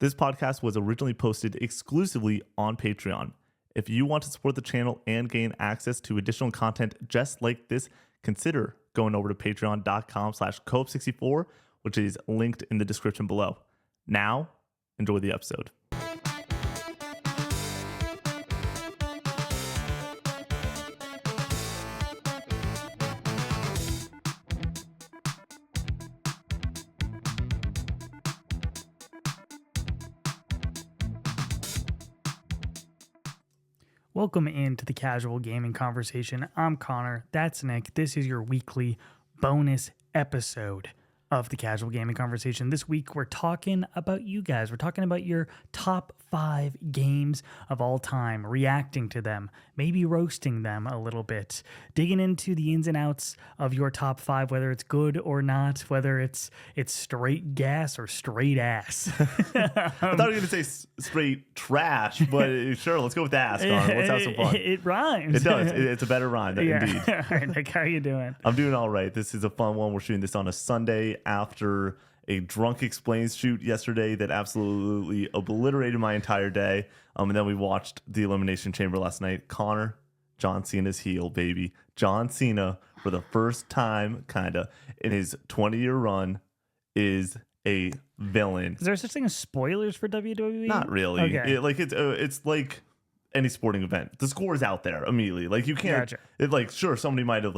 This podcast was originally posted exclusively on Patreon. If you want to support the channel and gain access to additional content just like this, consider going over to patreon.com/coop64, which is linked in the description below. Now, enjoy the episode. Welcome into the Casual Gaming Conversation. I'm Connor. That's Nick. This is your weekly bonus episode of the Casual Gaming Conversation. This week, we're talking about you guys. We're talking about your top 5 games of all time, reacting to them, maybe roasting them a little bit, digging into the ins and outs of your top 5, whether it's good or not, whether it's straight gas or straight ass. I thought you were going to say straight trash, but sure, let's go with ass, Connor. Let's have some fun. It rhymes. It does. It's a better rhyme, indeed. All right, Nick, how are you doing? I'm doing all right. This is a fun one. We're shooting this on a Sunday after a Drunk Explains shoot yesterday that absolutely obliterated my entire day. And then we watched the Elimination Chamber last night. Connor, John Cena's heel, baby. John Cena, for the first time, kind of, in his 20-year run, is a villain. Is there such thing as spoilers for WWE? Not really. Okay. It's like any sporting event. The score is out there immediately. Like, you can't. Gotcha. Sure, somebody might have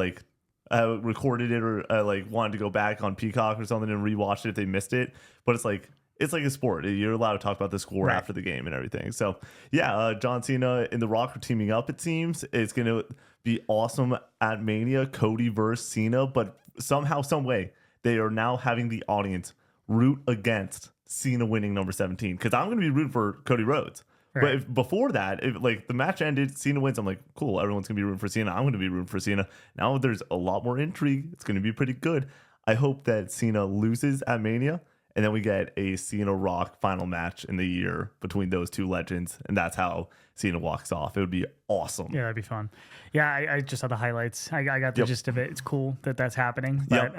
recorded it or wanted to go back on Peacock or something and rewatch it if they missed it, but it's like a sport. You're allowed to talk about the score after the game and everything. So yeah, John Cena and The Rock are teaming up. It seems it's gonna be awesome at Mania, Cody versus Cena, but somehow, some way, they are now having the audience root against Cena winning number 17, because I'm gonna be rooting for Cody Rhodes. Right. But before that, if the match ended, Cena wins, I'm like, cool, everyone's going to be rooting for Cena. I'm going to be rooting for Cena. Now there's a lot more intrigue. It's going to be pretty good. I hope that Cena loses at Mania, and then we get a Cena Rock final match in the year between those two legends, and that's how Cena walks off. It would be awesome. Yeah, that'd be fun. Yeah, I just saw the highlights. I got the gist of it. It's cool that that's happening, but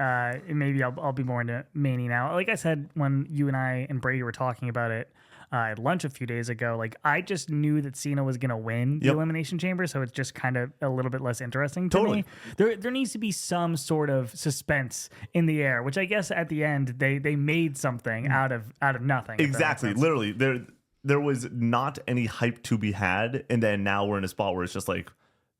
maybe I'll be more into Mania now. Like I said, when you and I and Brady were talking about it at lunch a few days ago, like I just knew that Cena was going to win the Elimination Chamber, so it's just kind of a little bit less interesting to me. There needs to be some sort of suspense in the air, which I guess at the end they made something out of nothing. Exactly, literally there was not any hype to be had, and then now we're in a spot where it's just like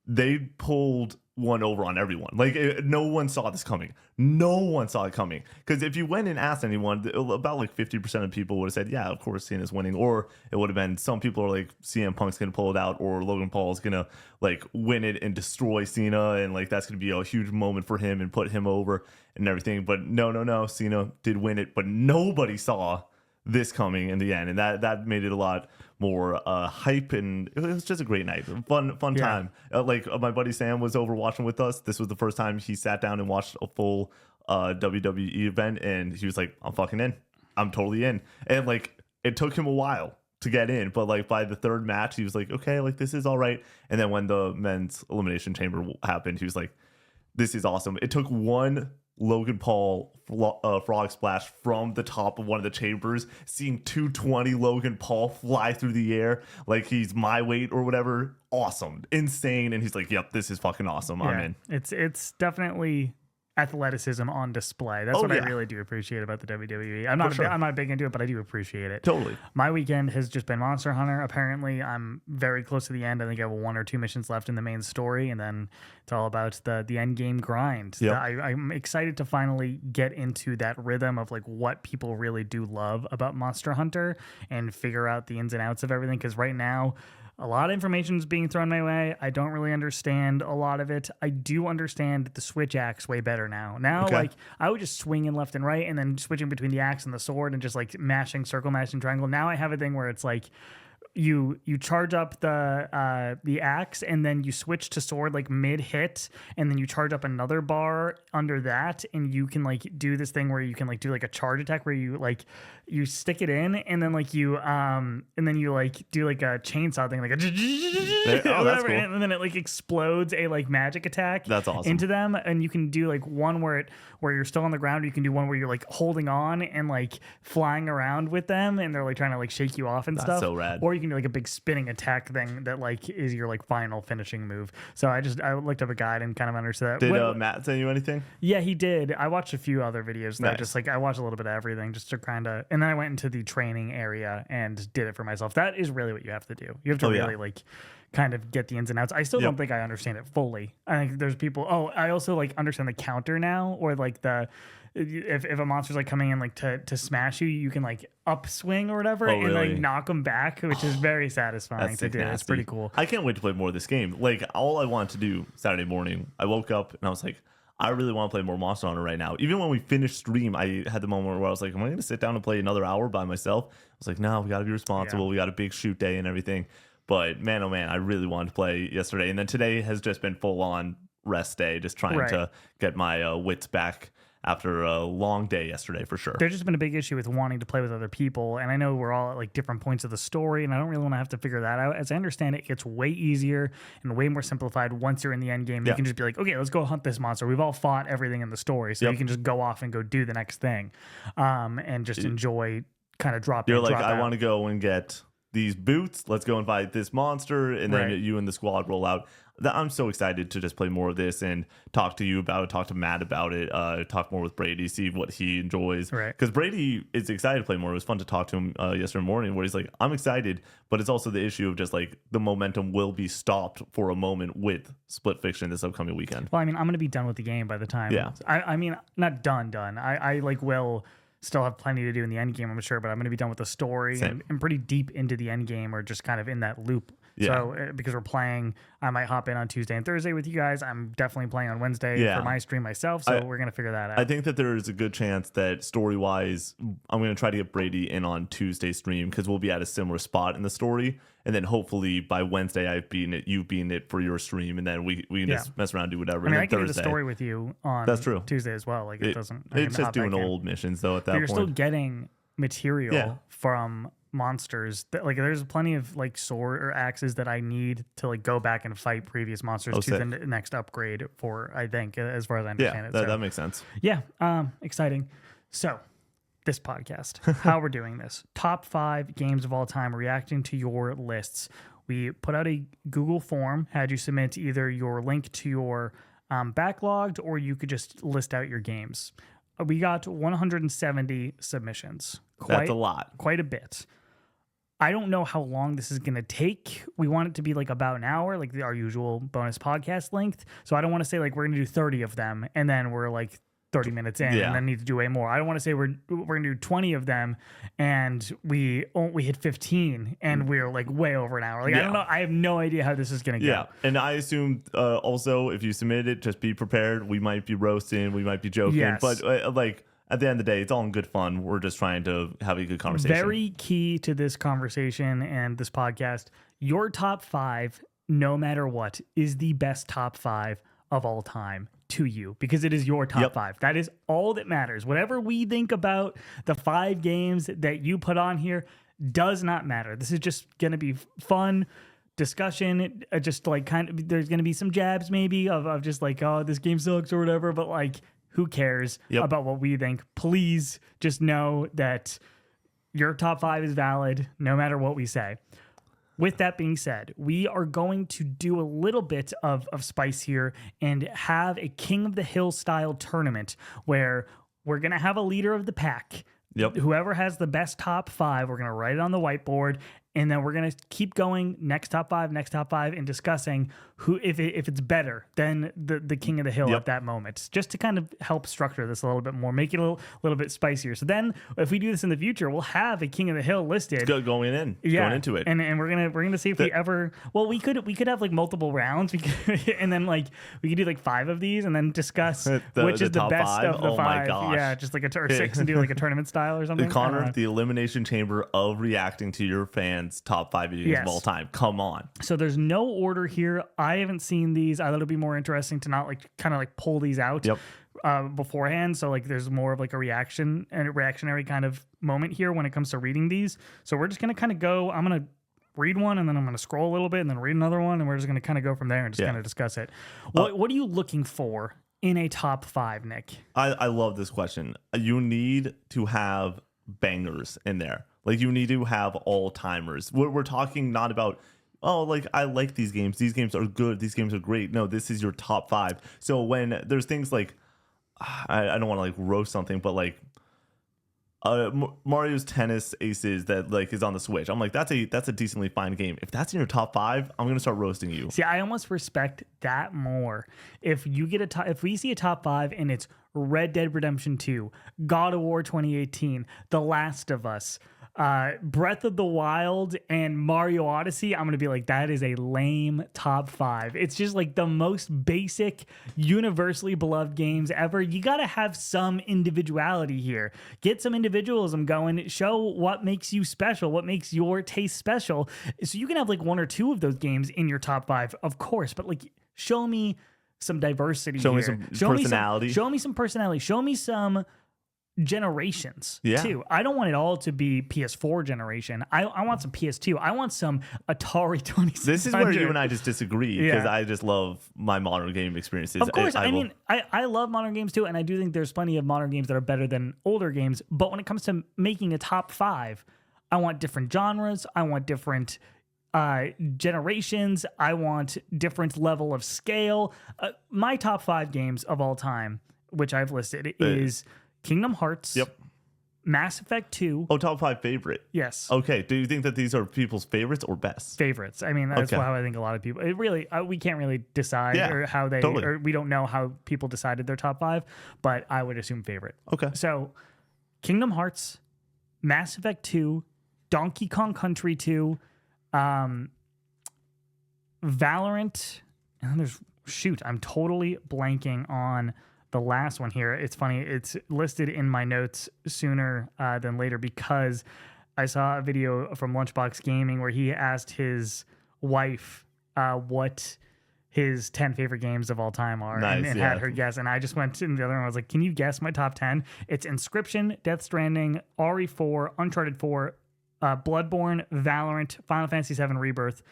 they pulled one over on everyone. Like, no one saw this coming. No one saw it coming. Because if you went and asked anyone, about like 50% of people would have said, yeah, of course Cena's winning. Or it would have been, some people are like, CM Punk's going to pull it out, or Logan Paul's going to like win it and destroy Cena. And like, that's going to be a huge moment for him and put him over and everything. But no. Cena did win it, but nobody saw this coming in the end, and that made it a lot more hype, and it was just a great night, fun time. My buddy Sam was over watching with us. This was the first time he sat down and watched a full WWE event, and he was like, I'm fucking in. I'm totally in. And like, it took him a while to get in, but like by the third match he was like, okay, like this is all right. And then when the men's Elimination Chamber happened, he was like, this is awesome. It took one Logan Paul frog splash from the top of one of the chambers, seeing 220 Logan Paul fly through the air like he's my weight or whatever. Awesome. Insane. And he's like, yep, this is fucking awesome. I'm in. It's definitely athleticism on display. That's what I really do appreciate about the WWE. I'm not big into it, but I do appreciate it. Totally. My weekend has just been Monster Hunter. Apparently, I'm very close to the end. I think I have 1 or 2 missions left in the main story, and then it's all about the end game grind. Yep. I'm excited to finally get into that rhythm of like what people really do love about Monster Hunter and figure out the ins and outs of everything. Because right now, a lot of information is being thrown my way. I don't really understand a lot of it. I do understand the switch axe way better now. Like, I would just swing in left and right and then switching between the axe and the sword and just like mashing circle, mashing triangle. Now I have a thing where it's like you charge up the axe and then you switch to sword like mid hit, and then you charge up another bar under that, and you can like do this thing where you can like do like a charge attack where you like you stick it in, and then like you like do like a chainsaw thing, like Oh, that's cool. and then it like explodes a like magic attack. That's awesome. Into them, and you can do like one where you're still on the ground. Or you can do one where you're like holding on and like flying around with them, and they're like trying to like shake you off and That's stuff. so rad. Or you can do like a big spinning attack thing that like is your like final finishing move. So I looked up a guide and kind of understood that. Did Matt send you anything? Yeah, he did. I watched a few other videos that Nice. just like I watched a little bit of everything just to kind of, and then I went into the training area and did it for myself. That is really what you have to do. You have to really like kind of get the ins and outs. I still don't think I understand it fully. I think there's people. Oh, I also like understand the counter now, or like the if a monster's like coming in like to smash you, you can like upswing or whatever and like knock them back, which is very satisfying to do. It's pretty cool. I can't wait to play more of this game. Like all I wanted to do Saturday morning, I woke up and I was like, I really want to play more Monster Hunter right now. Even when we finished stream, I had the moment where I was like, am I going to sit down and play another hour by myself? I was like, no, we got to be responsible. Yeah. We got a big shoot day and everything. But man, oh man, I really wanted to play yesterday. And then today has just been full on rest day, just trying to get my wits back after a long day yesterday for sure. There's just been a big issue with wanting to play with other people. And I know we're all at like different points of the story, and I don't really want to have to figure that out. As I understand it, it gets way easier and way more simplified once you're in the end game. You can just be like, okay, let's go hunt this monster. We've all fought everything in the story. So you can just go off and go do the next thing and just enjoy kind of dropping. You're like, I want to go and get these boots. Let's go and fight this monster. And then you and the squad roll out. I'm so excited to just play more of this and talk to you about it, talk to Matt about it, talk more with Brady, see what he enjoys. Right. Because Brady is excited to play more. It was fun to talk to him yesterday morning where he's like, I'm excited, but it's also the issue of just like the momentum will be stopped for a moment with Split Fiction this upcoming weekend. Well, I mean, I'm going to be done with the game by the time. Yeah. I mean, not done. I like will still have plenty to do in the end game, I'm sure, but I'm going to be done with the story and pretty deep into the end game, or just kind of in that loop. Yeah. So because we're playing, I might hop in on Tuesday and Thursday with you guys. I'm definitely playing on Wednesday for my stream myself. So we're going to figure that out. I think that there is a good chance that story-wise, I'm going to try to get Brady in on Tuesday stream because we'll be at a similar spot in the story. And then hopefully by Wednesday, I've beaten it, you've beaten it for your stream. And then we can just mess around and do whatever. I mean, and I can Thursday, do the story with you on Tuesday as well. Like it's just doing old missions though at that point. You're still getting material from monsters like there's plenty of like sword or axes that I need to like go back and fight previous monsters to the next upgrade for, I think, as far as I understand it. That makes sense. Exciting. So this podcast, how we're doing this, top 5 games of all time, reacting to your lists. We put out a Google form, had you submit either your link to your backlogged, or you could just list out your games. We got 170 submissions. That's a lot. Quite a bit. I don't know how long this is going to take. We want it to be like about an hour, like our usual bonus podcast length. So I don't want to say like we're going to do 30 of them and then we're like 30 minutes in and then need to do way more. I don't want to say we're going to do 20 of them and we hit 15 and we're like way over an hour. Like I don't know. I have no idea how this is going to go. Yeah. And I assume also if you submit it, just be prepared. We might be roasting. We might be joking. But like at the end of the day, it's all in good fun. We're just trying to have a good conversation. Very key to this conversation and this podcast, your top 5, no matter what, is the best top 5 of all time to you, because it is your top 5. That is all that matters. Whatever we think about the 5 games that you put on here does not matter. This is just going to be fun discussion. Just like kind of, there's going to be some jabs maybe of just like, oh, this game sucks or whatever, but like, who cares about what we think? Please just know that your top 5 is valid no matter what we say. With that being said, we are going to do a little bit of spice here and have a King of the Hill style tournament where we're going to have a leader of the pack. Whoever has the best top 5, we're going to write it on the whiteboard. And then we're going to keep going next top 5, and discussing who, if it's better than the King of the Hill at that moment, just to kind of help structure this a little bit more, make it a little bit spicier. So then if we do this in the future, we'll have a King of the Hill listed. Going into it. And we're going to see if we ever, well, we could have like multiple rounds. We could, and then like we could do like 5 of these and then discuss which is the best 5? Of the 5. My gosh. Yeah, just like or 6 and do like a tournament style or something. Connor, the elimination chamber of reacting to your fans' top 5 videos of all time. Come on. So there's no order here. I haven't seen these. I thought it'd be more interesting to not like kind of like pull these out. beforehand, so like there's more of like a reactionary kind of moment here when it comes to reading these. So we're just gonna kind of go. I'm gonna read one, and then I'm gonna scroll a little bit, and then read another one, and we're just gonna kind of go from there and just kind of discuss it. What are you looking for in a top 5, Nick? I love this question. You need to have bangers in there. Like you need to have all timers. We're talking not about, oh, like I like these games. These games are good. These games are great. No, this is your top 5. So when there's things like, I don't want to like roast something, but like Mario's Tennis Aces that like is on the Switch. I'm like, that's a decently fine game. If that's in your top 5, I'm gonna start roasting you. See, I almost respect that more. If you get if we see a top 5 and it's Red Dead Redemption 2, God of War 2018, The Last of Us, Breath of the Wild, and Mario Odyssey, I'm gonna be like, that is a lame top 5. It's just like the most basic, universally beloved games ever. You gotta have some individuality here. Get some individualism going. Show what makes you special, what makes your taste special. So you can have like 1 or 2 of those games in your top 5, of course, but like show me some diversity. Show here. me some personality. Show me some personality. Show me some generations too. I don't want it all to be PS4 generation. I want some PS2. I want some Atari 2600. This is where you and I just disagree because I just love my modern game experiences. Of course, I love modern games too, and I do think there's plenty of modern games that are better than older games. But when it comes to making a top 5, I want different genres. I want different generations. I want different level of scale. My top 5 games of all time, which I've listed, is Kingdom Hearts. Yep. Mass Effect 2. Oh, top 5 favorite. Yes. Okay. Do you think that these are people's favorites or best? Favorites. I mean, that's how I think a lot of people. It really, we can't really decide or how they, or we don't know how people decided their top 5, but I would assume favorite. Okay. So, Kingdom Hearts, Mass Effect 2, Donkey Kong Country 2, Valorant, and there's I'm totally blanking on the last one here. It's funny. It's listed in my notes sooner than later because I saw a video from Lunchbox Gaming where he asked his wife what his 10 favorite games of all time are and had her guess. And I just went in the other one. I was like, can you guess my top 10? It's Inscription, Death Stranding, RE4, Uncharted 4, Bloodborne, Valorant, Final Fantasy VII Rebirth,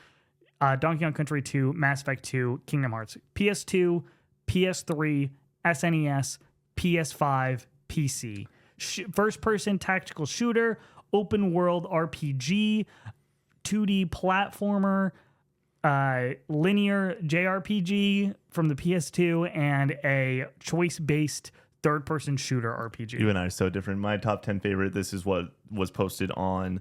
Donkey Kong Country 2, Mass Effect 2, Kingdom Hearts. PS2, PS3, SNES, PS5, PC. First-person tactical shooter, open-world RPG, 2D platformer, linear JRPG from the PS2, and a choice-based third-person shooter RPG. You and I are so different. My top 10 favorite, this is what was posted on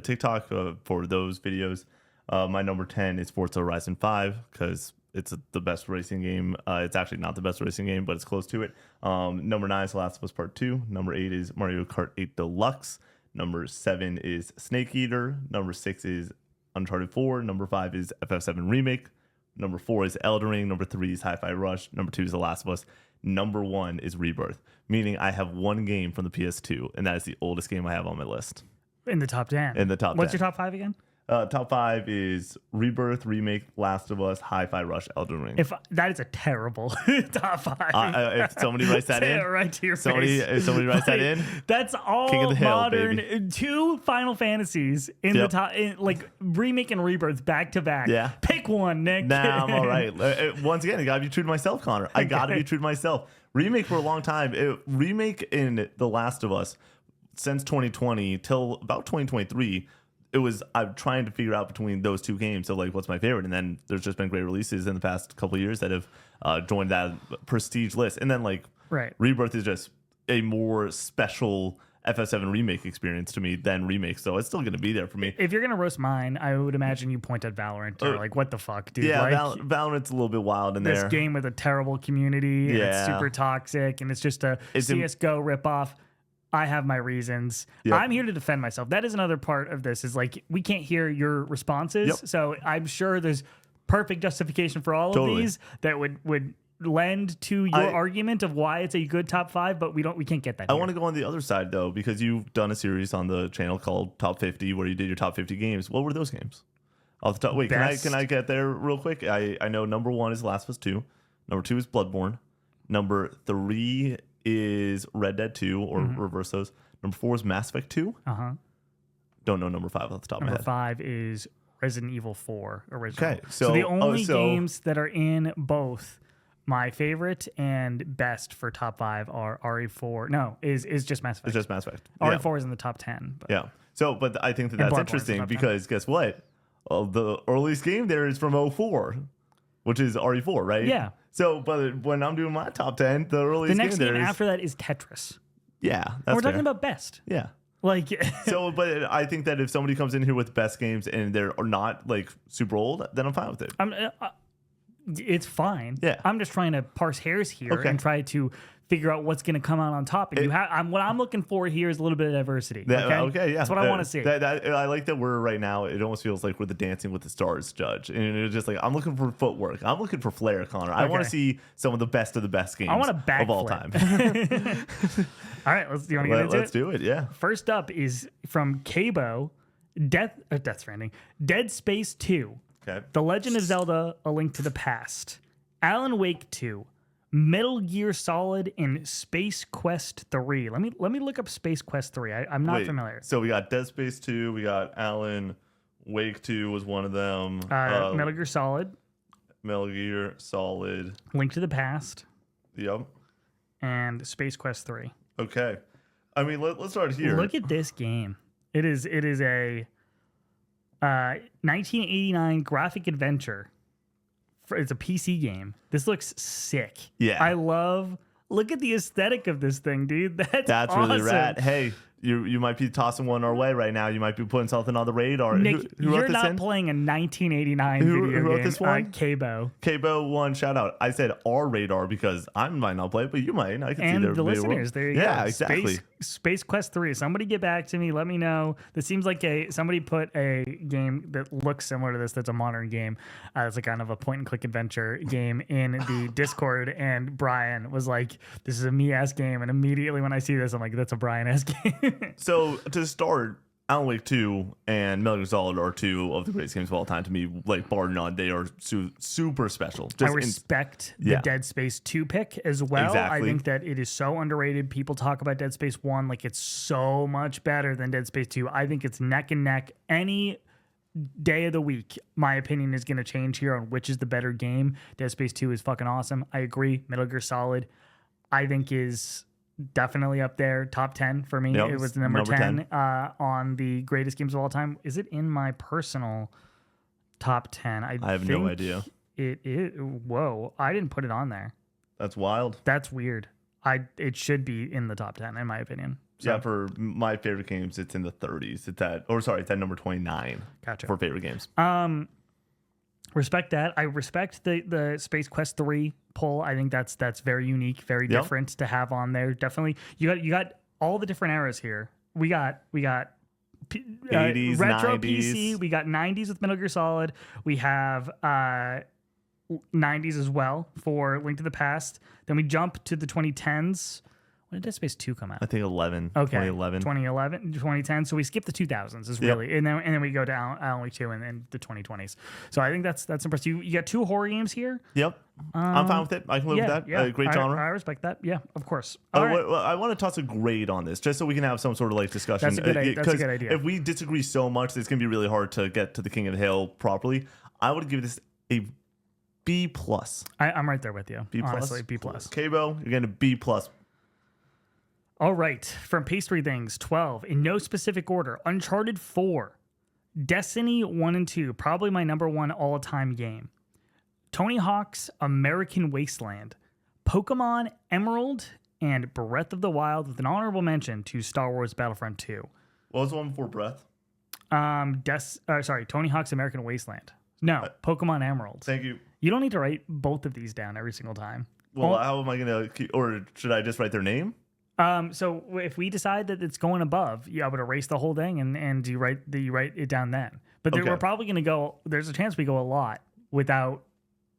TikTok for those videos. My number 10 is Forza Horizon 5 because it's the best racing game. It's actually not the best racing game, but it's close to it. Number 9 is The Last of Us Part 2. Number 8 is Mario Kart 8 Deluxe. Number 7 is Snake Eater. Number 6 is Uncharted 4. Number 5 is FF7 Remake. Number 4 is Elden Ring. Number 3 is Hi-Fi Rush. Number 2 is The Last of Us. Number 1 is Rebirth, meaning I have one game from the PS2, and that is the oldest game I have on my list. In the top 10. In the top 10. What's your top 5 again? Top 5 is Rebirth, Remake, Last of Us, Hi-Fi Rush, Elden Ring. If that is a terrible top 5. If somebody writes that in, right to your face. If somebody writes that in, that's all King of the Hill, modern. baby. 2 Final Fantasies in the top, like Remake and Rebirth back to back. Yeah, pick one, Nick. Nah, I'm all right. Once again, I gotta be true to myself, Connor. I gotta be true to myself. Remake for a long time. Remake in The Last of Us since 2020 till about 2023. I'm trying to figure out between those 2 games. So like, what's my favorite? And then there's just been great releases in the past couple of years that have joined that prestige list. And then like, Rebirth is just a more special FF7 Remake experience to me than Remake. So it's still going to be there for me. If you're going to roast mine, I would imagine you point at Valorant or like, what the fuck, dude? Yeah, like, Valorant's a little bit wild in there. This game with a terrible community. And it's super toxic. And it's just a CSGO ripoff. I have my reasons. Yep. I'm here to defend myself. That is another part of this is like, we can't hear your responses. Yep. So I'm sure there's perfect justification for all of these that would lend to your argument of why it's a good top 5, but we can't get that I here. want to go on the other side though, because you've done a series on the channel called Top 50 where you did your top 50 games. What were those games? Off the top, can I get there real quick? I know number 1 is Last of Us 2. Number 2 is Bloodborne. Number 3 is Red Dead 2, or reverse those. Number 4 is Mass Effect 2. Don't know number 5 off the top of my Number head. 5 is Resident Evil 4 original. Okay, so the only games that are in both my favorite and best for top 5 are RE4. No, is just Mass Effect. It's just Mass Effect. RE4 is in the top 10. But. Yeah. So, but I think that's interesting because guess what? The earliest game there is from 04, which is RE4, right? Yeah. So, but when I'm doing my top 10, the earliest the next game there is, after that is Tetris. Yeah, that's we're talking about best. Yeah. Like so, but I think that if somebody comes in here with best games and they're not like super old, then I'm fine with it. It's fine. Yeah. I'm just trying to parse hairs here and try to figure out what's going to come out on top. And what I'm looking for here is a little bit of diversity. Okay, yeah. That's what I want to see. I like that we're right now. It almost feels like we're the Dancing with the Stars judge, and it's just like I'm looking for footwork. I'm looking for flair, Connor. I want to see some of the best games. I want a backflip of all time. All right, do you want to get into it? Let's do it. Yeah. First up is from Cabo, Death Stranding, Dead Space 2, okay, The Legend of Zelda: A Link to the Past, Alan Wake 2, Metal Gear Solid, and Space Quest 3. Let me look up Space Quest 3. I'm not familiar. So we got Dead Space 2, we got Alan Wake 2 was one of them. Metal Gear Solid, Link to the Past. Yep. And Space Quest 3. Okay. I mean, let's start here. Look at this game. It is a 1989 graphic adventure. It's a PC game. This looks sick. Yeah. Look at the aesthetic of this thing, dude. That's awesome. Really rad. Hey, you might be tossing one our way right now. You might be putting something on the radar. Nick, who you're not playing a 1989 video game. Who wrote this one? Cabo. Cabo one, shout out. I said our radar because I might not play it, but you might. I can see their the listeners. There you go. Yeah, exactly. Space Quest 3. Somebody get back to me. Let me know. This seems like somebody put a game that looks similar to this. That's a modern game. It's a kind of a point and click adventure game in the Discord. And Brian was like, "This is a me-ass game." And immediately when I see this, I'm like, "That's a Brian-ass game." So to start, Alan Wake 2 and Metal Gear Solid are two of the greatest games of all time to me. Like, bar none, they are super special. I respect the Dead Space 2 pick as well. Exactly. I think that it is so underrated. People talk about Dead Space 1 like it's so much better than Dead Space 2. I think it's neck and neck. Any day of the week, my opinion is going to change here on which is the better game. Dead Space 2 is fucking awesome. I agree. Metal Gear Solid, I think, is definitely up there, top 10 for me. It was number 10 on the greatest games of all time. Is it in my personal top 10? I have no idea. It is. Whoa, I didn't put it on there. That's wild. That's weird. It should be in the top 10 in my opinion. So, yeah, for my favorite games, it's in the 30s. It's at number 29. Gotcha. For favorite games. Respect that. I respect the Space Quest 3 pull. I think that's very unique, very different to have on there. Definitely, you got all the different eras here. We got 80s, retro 90s. PC. We got 90s with Metal Gear Solid. We have 90s as well for Link to the Past. Then we jump to the 2010s. When did Dead Space 2 come out? I think 2011. 2010. So we skip the 2000s is really, and then we go down Alan Wake 2 and then the 2020s. So I think that's impressive. You got 2 horror games here. Yep. I'm fine with it. I can live with that. Yeah. Great genre. I respect that. Yeah, of course. Well, I want to toss a grade on this just so we can have some sort of like discussion. That's a good idea. If we disagree so much, it's going to be really hard to get to the King of the Hill properly. I would give this a B+. I'm right there with you. B+. Honestly, B+. Cabo, you're getting a B+. All right, from Pastry Things, 12, in no specific order. Uncharted 4, Destiny 1 and 2, probably my number 1 all-time game. Tony Hawk's American Wasteland, Pokemon Emerald, and Breath of the Wild, with an honorable mention to Star Wars Battlefront 2. What was the one before Breath? Tony Hawk's American Wasteland. No, Pokemon Emerald. Thank you. You don't need to write both of these down every single time. Well, how am I going to, or should I just write their name? So if we decide that it's going above, I would erase the whole thing and you write it down then. But we're probably going to go. There's a chance we go a lot without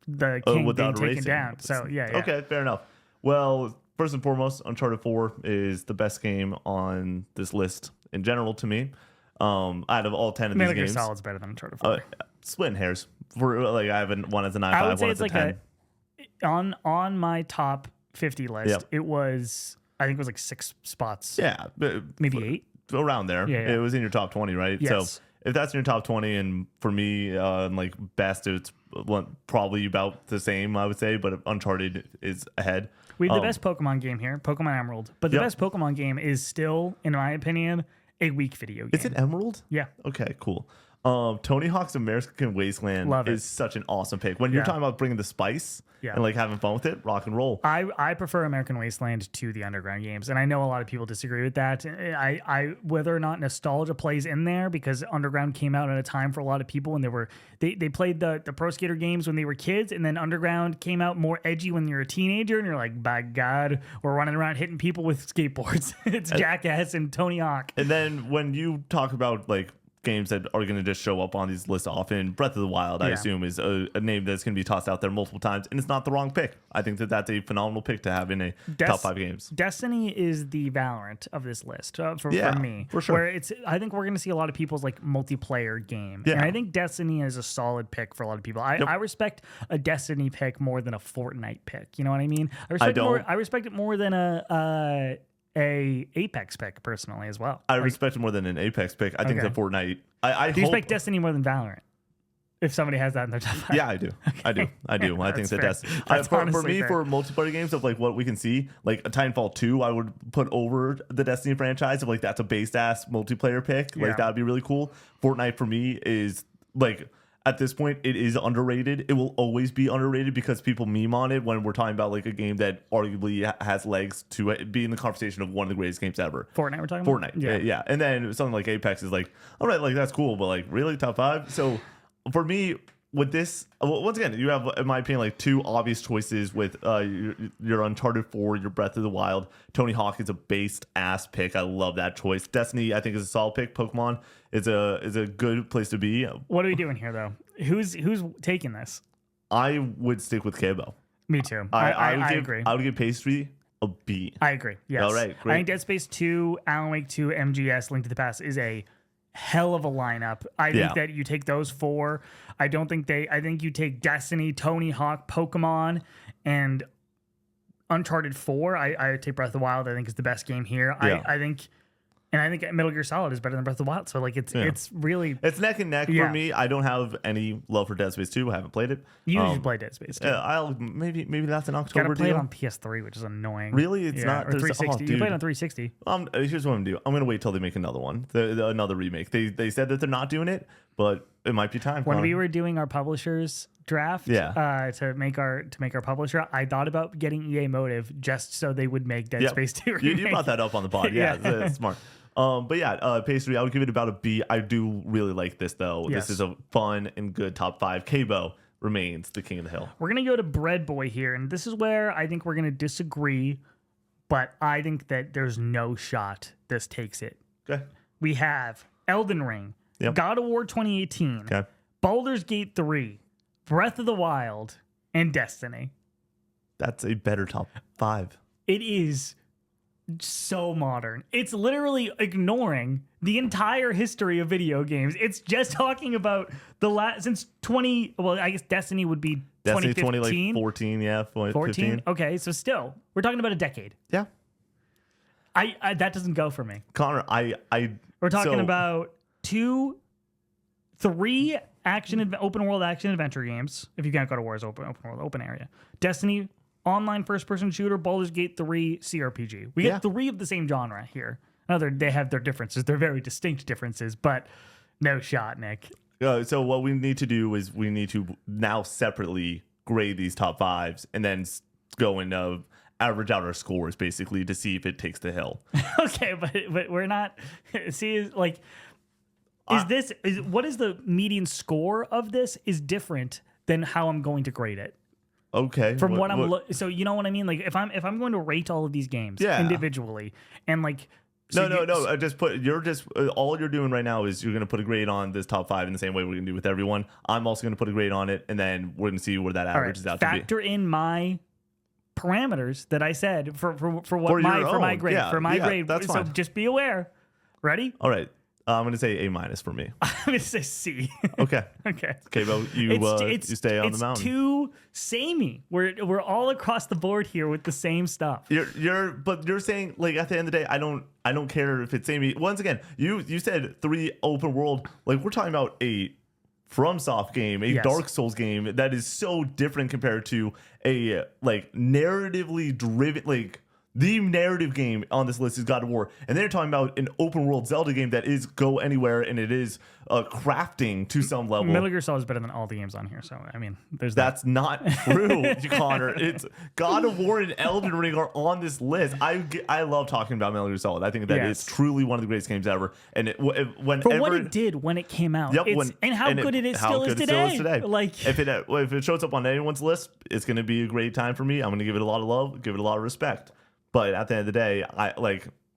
the king being taken down. So yeah. Okay, fair enough. Well, first and foremost, Uncharted 4 is the best game on this list in general to me. Out of all 10 of these games, Metal Gear Solid's better than Uncharted 4. Splitting hairs. For like, I have one as a 9.5, one as a 10. On my top 50 list, Yep. it was, I think it was like 6 spots. Yeah, Maybe 8. around there. Yeah. It was in your top 20, right? Yes. So if that's in your top 20, and for me, like best, it's probably about the same, I would say, but Uncharted is ahead. We have the best Pokemon game here, Pokemon Emerald. But the Yep. best Pokemon game is still, in my opinion, a weak video game. Is it Emerald? Yeah. Okay, cool. Tony Hawk's American Wasteland Love it. is such an awesome pick. When you're Yeah. talking about bringing the spice Yeah. and like having fun with it, rock and roll. I prefer American Wasteland to the Underground games, and I know a lot of people disagree with that. I whether or not nostalgia plays in there, because Underground came out at a time for a lot of people when they played the Pro Skater games when they were kids, and then Underground came out more edgy when you're a teenager, and you're like, by God, we're running around hitting people with skateboards. It's Jackass and Tony Hawk. And then when you talk about like games that are going to just show up on these lists often, Breath of the Wild, I Yeah. assume, is a name that's going to be tossed out there multiple times, and it's not the wrong pick. I think that that's a phenomenal pick to have in a top 5 games. Destiny is the Valorant of this list for me. for sure. Where I think we're going to see a lot of people's like multiplayer game. Yeah. And I think Destiny is a solid pick for a lot of people. I respect a Destiny pick more than a Fortnite pick. You know what I mean? I respect it more than a Apex pick personally as well. I respect it more than an Apex pick. I think Okay. that Fortnite. I Do you hope, respect Destiny more than Valorant? If somebody has that in their top 5. Yeah, I do. I do. I think That's that fair. That's for honestly me, fair. for multiplayer games of like what we can see, like a Titanfall 2, I would put over the Destiny franchise. Of like that's a based ass multiplayer pick. Yeah. Like that would be really cool. Fortnite for me is like, at this point, it is underrated. It will always be underrated because people meme on it when we're talking about like a game that arguably has legs to it, be in the conversation of one of the greatest games ever. Fortnite we're talking Fortnite, about? yeah. And then something like Apex is like, all right, like that's cool, but like really top 5. So for me, with this, once again, you have, in my opinion, like 2 obvious choices with your Uncharted 4, your Breath of the Wild. Tony Hawk is a based ass pick. I love that choice. Destiny, I think, is a solid pick. Pokemon is a good place to be. What are we doing here though? Who's taking this? I would stick with Kabo. Me too. I I agree. I would give Pastry a B. I agree. Yes. All right, great. I think Dead Space 2, Alan Wake 2, MGS, Link to the Past is a hell of a lineup. I think that you take those 4. I think you take Destiny, Tony Hawk, Pokemon, and Uncharted 4. I take Breath of the Wild. I think is the best game here. Yeah. I think Metal Gear Solid is better than Breath of the Wild. So like it's really, It's neck and neck Yeah. for me. I don't have any love for Dead Space 2. I haven't played it. you should play Dead Space 2. I'll maybe that's an Gotta October play deal. it on PS3, which is annoying. Really? It's not- or there's- 360. oh, You play it dude. on 360. Here's what I'm gonna do. I'm gonna wait till they make another one, another remake. They said that they're not doing it, but it might be time. When Connor. we were doing our publishers draft, to make our publisher, I thought about getting EA Motive just so they would make Dead Yep. Space 2 You remake. brought that up on the pod. Yeah, Yeah. that's smart. But yeah, Pastry, I would give it about a B. I do really like this though. Yes. This is a fun and good top 5. Kabo remains the king of the hill. We're gonna go to Bread Boy here, and this is where I think we're gonna disagree, but I think that there's no shot this takes it. Okay. We have Elden Ring, Yep. God of War 2018, Okay. Baldur's Gate 3, Breath of the Wild, and Destiny. That's a better top 5. It is so modern. It's literally ignoring the entire history of video games. It's just talking about the last since 20. Well, I guess Destiny would be Destiny 2015. 14, yeah, 14. 15. Okay, so still, we're talking about a decade. Yeah. I that doesn't go for me. Connor, We're talking so- about 3 open world action adventure games. If you can't go to War's open world, open area. Destiny, online first person shooter, Baldur's Gate 3, CRPG. We Yeah. get 3 of the same genre here. Now they have their differences. They're very distinct differences, but no shot, Nick. So what we need to do is we need to now separately grade these top 5s and then go and average out our scores basically to see if it takes the hill. Okay, but we're not. See, like, what is the median score of this is different than how I'm going to grade it. Okay. From what I'm so you know what I mean? Like if I'm going to rate all of these games individually and like No. I just all you're doing right now is you're gonna put a grade on this top 5 in the same way we're gonna do with everyone. I'm also gonna put a grade on it, and then we're gonna see where that averages out to be. Factor in my parameters that I said for For my your grade own. grade. Yeah, For my yeah, grade. that's so fine. just be aware. Ready? All right. I'm gonna say A- for me. I'm gonna say C. Okay. Okay. Okay, but you stay on the mountain. It's too samey. We're all across the board here with the same stuff. You're saying, like, at the end of the day, I don't care if it's samey. Once again, you said 3 open world. Like, we're talking about a FromSoft game, a Dark Souls game that is so different compared to a like narratively driven, like. The narrative game on this list is God of War. And then you're talking about an open world Zelda game that is go anywhere and it is crafting to some level. Metal Gear Solid is better than all the games on here. So, I mean, there's That's not true, Connor. It's God of War and Elden Ring are on this list. I love talking about Metal Gear Solid. I think that it's truly one of the greatest games ever. And for what it did when it came out. Yep, and how good it still is today. Like, if it shows up on anyone's list, it's going to be a great time for me. I'm going to give it a lot of love, give it a lot of respect. But at the end of the day,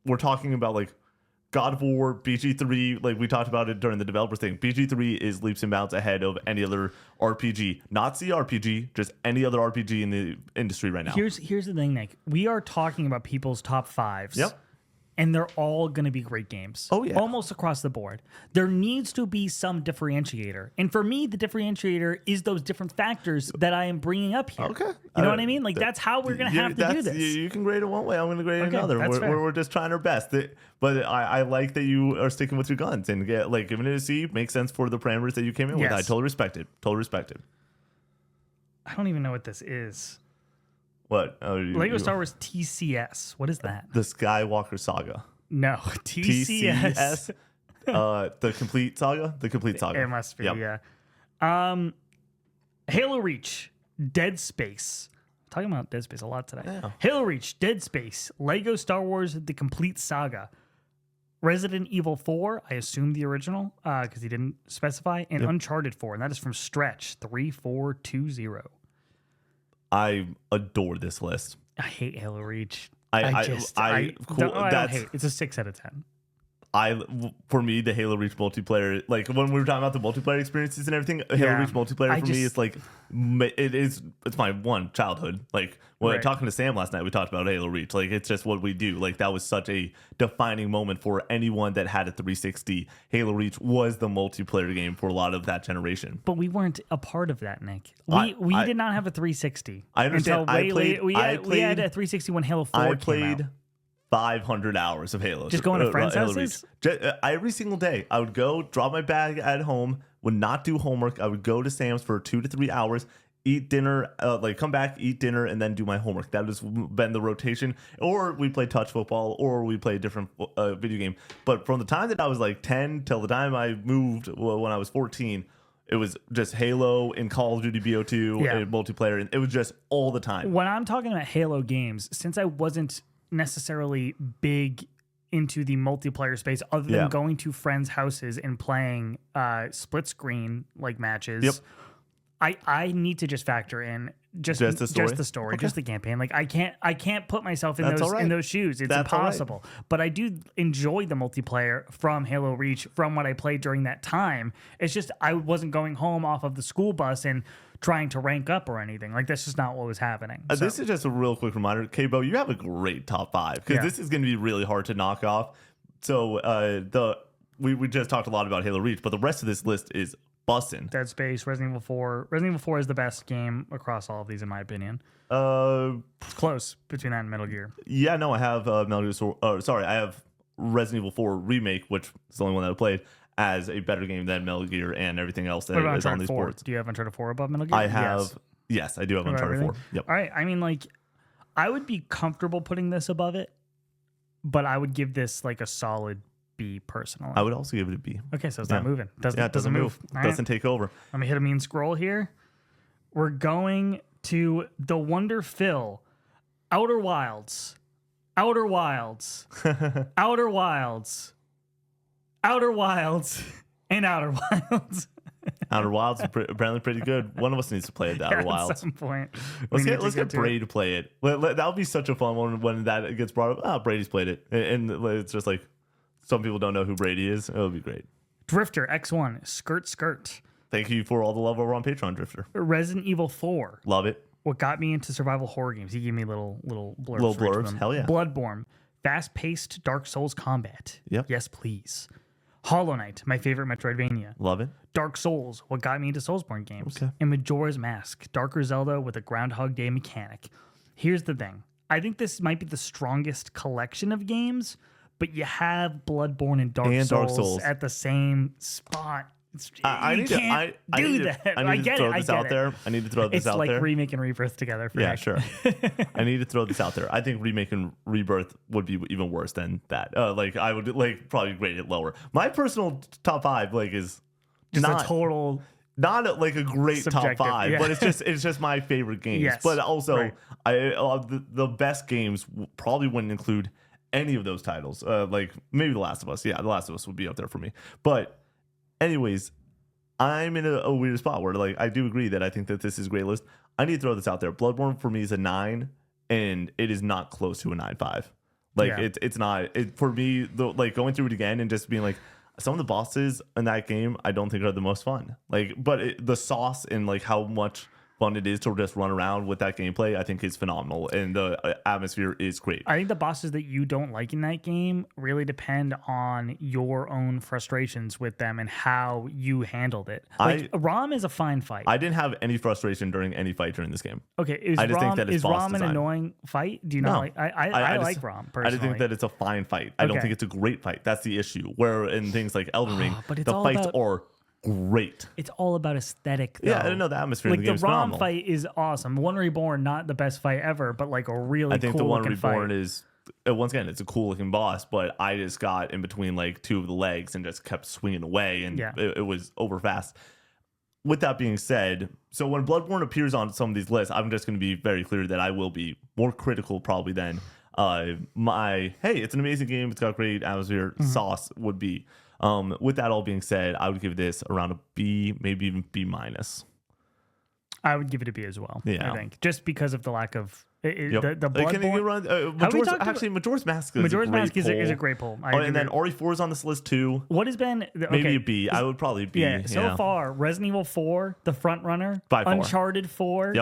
we're talking about like God of War, BG3, like we talked about it during the developers thing. BG3 is leaps and bounds ahead of any other RPG, not CRPG, just any other RPG in the industry right now. Here's the thing, Nick. We are talking about people's top 5s. Yep. And they're all going to be great games. Oh, yeah. Almost across the board. There needs to be some differentiator. And for me, the differentiator is those different factors that I am bringing up here. Okay. You know what I mean? Like, that's how we're going to have to do this. You can grade it one way. I'm going to grade it another. We're just trying our best. But I like that you are sticking with your guns. And giving it a C makes sense for the parameters that you came in with. I totally respect it. I don't even know what this is. What? Lego Star Wars TCS. What is that? The Skywalker Saga. No, TCS. The complete saga. The complete saga. It must be. Yep. Yeah. Halo Reach, Dead Space. I'm talking about Dead Space a lot today. Yeah. Halo Reach, Dead Space, Lego Star Wars: The Complete Saga, Resident Evil 4. I assume the original because he didn't specify, and Uncharted 4, and that is from Stretch 3420. I adore this list. I hate Halo Reach. I don't hate. It's a 6 out of 10. For me, the Halo Reach multiplayer, like when we were talking about the multiplayer experiences and everything, Halo Reach multiplayer for me is like, it's my one childhood. Like when talking to Sam last night, we talked about Halo Reach. Like it's just what we do. Like that was such a defining moment for anyone that had a 360. Halo Reach was the multiplayer game for a lot of that generation. But we weren't a part of that, Nick. We did not have a 360. I understand. Until way late. We had a 360 when Halo 4 came out. 500 hours of Halo. Just going to friends' houses? Every single day. I would go, drop my bag at home, would not do homework. I would go to Sam's for 2 to 3 hours, eat dinner, come back, eat dinner, and then do my homework. That has been the rotation. Or we play touch football, or we play a different video game. But from the time that I was like 10 till the time I moved when I was 14, it was just Halo and Call of Duty BO2 and multiplayer. And it was just all the time. When I'm talking about Halo games, since I wasn't necessarily big into the multiplayer space other than going to friends' houses and playing split screen like matches, I need to just factor in just the story, just the campaign. Like I can't put myself in those shoes. It's impossible. But I do enjoy the multiplayer from Halo Reach from what I played during that time. It's just I wasn't going home off of the school bus and trying to rank up or anything. Like that's just not what was happening. This is just a real quick reminder, K-Bo, you have a great top 5 because this is going to be really hard to knock off. So we just talked a lot about Halo Reach, but the rest of this list is bussin'. Dead Space, Resident Evil 4. Resident Evil 4 is the best game across all of these in my opinion. It's close between that and Metal Gear. Yeah, no, I have Metal Gear. I have Resident Evil 4 Remake, which is the only one that I played, as a better game than Metal Gear and everything else that is on these boards. Do you have Uncharted 4 above Metal Gear? I have. Yes, I do have Uncharted 4. Yep. All right. I mean, like, I would be comfortable putting this above it, but I would give this like a solid B personally. I would also give it a B. Okay, so it's not moving. Doesn't move. Doesn't take over. Let me hit a mean scroll here. We're going to the Wonder Phil, Outer Wilds, Outer Wilds, Outer Wilds, Outer Wilds, and Outer Wilds. Outer Wilds is apparently pretty good. One of us needs to play it, the Outer Wilds. At some point. Let's get Brady to play it. That would be such a fun one when that gets brought up. Oh, Brady's played it. And it's just like, some people don't know who Brady is. It would be great. Drifter X1, Skirt. Thank you for all the love over on Patreon, Drifter. Resident Evil 4. Love it. What got me into survival horror games? He gave me little blurbs. Little blurbs. Hell yeah. Bloodborne. Fast-paced Dark Souls combat. Yep. Yes, please. Hollow Knight, my favorite Metroidvania. Love it. Dark Souls, what got me into Soulsborne games. Okay. And Majora's Mask, Darker Zelda with a Groundhog Day mechanic. Here's the thing. I think this might be the strongest collection of games, but you have Bloodborne and Dark Souls at the same spot. I need to throw this out there. I need to throw this out there. It's like Remake and Rebirth together. Yeah, sure. I need to throw this out there. I think Remake and Rebirth would be even worse than that. Like I would probably grade it lower. My personal top 5 is just not a total, not a great top 5, yeah. but it's just my favorite games. Yes, but also, right. The best games probably wouldn't include any of those titles. Like maybe The Last of Us. Yeah, The Last of Us would be up there for me. But anyways, I'm in a weird spot where I do agree that I think that this is a great list. I need to throw this out there. Bloodborne for me is a 9, and it is not close to a 9.5. It's not for me. Going through it again and just being like, some of the bosses in that game I don't think are the most fun. But the sauce and how much fun it is to just run around with that gameplay, I think is phenomenal, and the atmosphere is great. I think the bosses that you don't like in that game really depend on your own frustrations with them and how you handled it. Rom is a fine fight. I didn't have any frustration during any fight during this game. Okay, is Rom an annoying fight? Do you know? I like Rom personally. I just think that it's a fine fight. I don't think it's a great fight. That's the issue. Where in things like Elden Ring, the fights are great. It's all about aesthetic, though. Yeah, I didn't know the atmosphere in the game is phenomenal. The Rom fight is awesome. One Reborn, not the best fight ever, but a really cool looking fight. I think the One Reborn is, once again, it's a cool looking boss, but I just got in between 2 of the legs and just kept swinging away, and it was over fast. With that being said, so when Bloodborne appears on some of these lists, I'm just going to be very clear that I will be more critical probably than hey, it's an amazing game, it's got great atmosphere, sauce would be. With that all being said, I would give this around a B, maybe even B-. I would give it a B as well. Yeah. I think just because of the lack of the Bloodborne. Can you run Majora's Mask? Majora's Mask is a great pull. And then RE4 is on this list too. What has been maybe a B? I would probably B. Yeah. So far, Resident Evil 4, the front runner, Uncharted 4,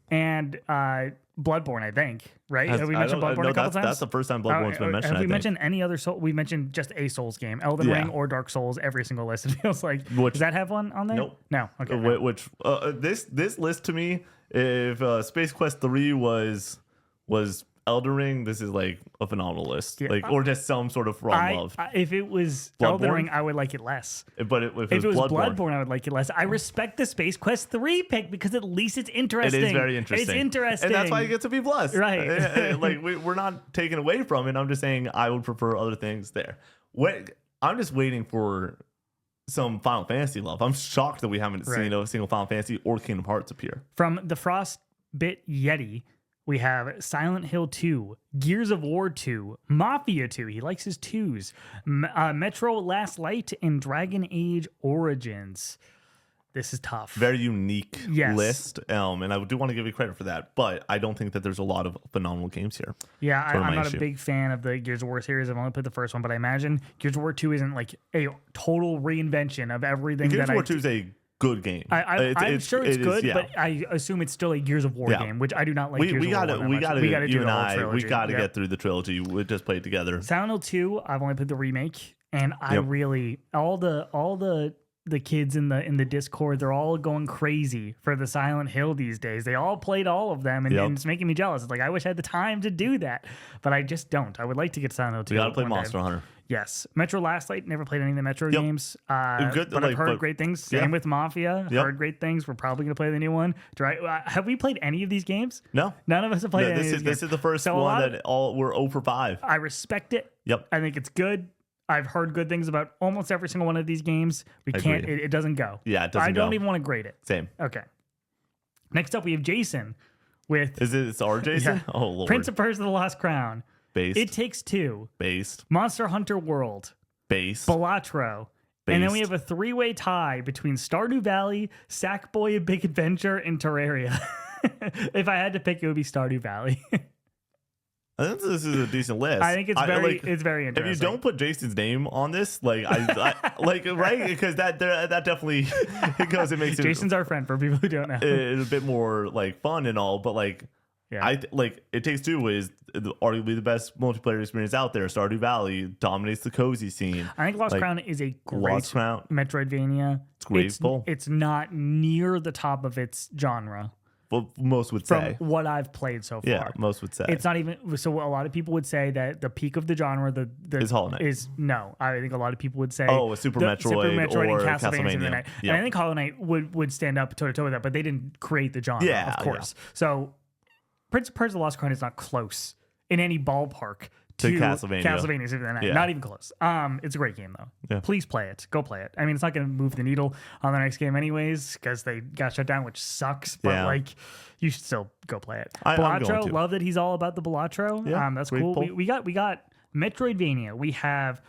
and Bloodborne, I think, right? Have we mentioned Bloodborne a couple times? That's the first time Bloodborne's been mentioned. Have we mentioned any other Soul? We mentioned just a Souls game, Elden Ring or Dark Souls, every single list. It feels like. Does that have one on there? Nope. No. Okay. Which this list to me, if Space Quest 3 was Elden Ring, this is a phenomenal list. Yeah. Or just some sort of raw love. If it was Elden Ring, I would like it less. But if it was Bloodborne, I would like it less. I respect the Space Quest 3 pick because at least it's interesting. It is very interesting. It's interesting. And that's why it gets a B+. Right. We're not taking away from it. I'm just saying I would prefer other things there. I'm just waiting for some Final Fantasy love. I'm shocked that we haven't seen a single Final Fantasy or Kingdom Hearts appear. From the Frostbit Yeti, we have Silent Hill 2, Gears of War 2, Mafia 2, he likes his 2s, Metro Last Light, and Dragon Age Origins. This is tough. Very unique list, and I do want to give you credit for that, but I don't think that there's a lot of phenomenal games here. Yeah, I'm not a big fan of the Gears of War series. I've only played the first one, but I imagine Gears of War 2 isn't a total reinvention of everything. Gears of War 2 is a good game. I'm sure it's good, but I assume it's still a Gears of War game, which I do not like. We got to get through the trilogy. We just play it together. Silent Hill 2, I've only played the remake, and I really all the kids in the Discord, they're all going crazy for the Silent Hill these days. They all played all of them, and it's making me jealous. It's I wish I had the time to do that, but I just don't. I would like to get Silent Hill 2. You got to play Monster Hunter. Yes. Metro Last Light, never played any of the Metro games. But I've heard great things. Same with Mafia. Heard great things. We're probably going to play the new one. Have we played any of these games? No. None of us have played any of these games. This is the first one that we're 0 for 5. I respect it. Yep. I think it's good. I've heard good things about almost every single one of these games. It doesn't go. Yeah, it doesn't go. I don't even want to grade it. Same. Okay. Next up, we have Jason with... It's our Jason? Yeah. Oh, Lord. Prince of Persia: The Lost Crown. Based. It Takes Two. Based. Monster Hunter World. Based. Balatro. Based. And then we have a 3-way tie between Stardew Valley, Sackboy: A Big Adventure, and Terraria. If I had to pick, it would be Stardew Valley. I think this is a decent list. I think it's very interesting. If you don't put Jason's name on this, I right, because that definitely it makes it. Jason's our friend for people who don't know. It's a bit more fun and all, but Yeah. Like It Takes Two is arguably the best multiplayer experience out there. Stardew Valley dominates the cozy scene. I think Lost Crown is a great Lost Crown, Metroidvania. it's grateful. It's not near the top of its genre. Well, most would From say. what I've played so far. Yeah, most would say. It's not even so. A lot of people would say that the peak of the genre, Is Hollow Knight. No. I think a lot of people would say A Super Metroid or and Castlevania. Symphony of the Night. Yeah. And I think Hollow Knight would stand up toe to toe with that, but they didn't create the genre, Yeah, of course. So Prince of the Lost Crown is not close in any ballpark to Castlevania. Symphony of the Night. Yeah. Not even close. It's a great game though. Yeah. Please play it. Go play it. I mean, it's not going to move the needle on the next game anyways because they got shut down, which sucks. But Yeah. like, you should still go play it. I'm going Balatro, to. love that he's all about the Balatro. Yeah, That's great cool. pull. We got Metroidvania. We have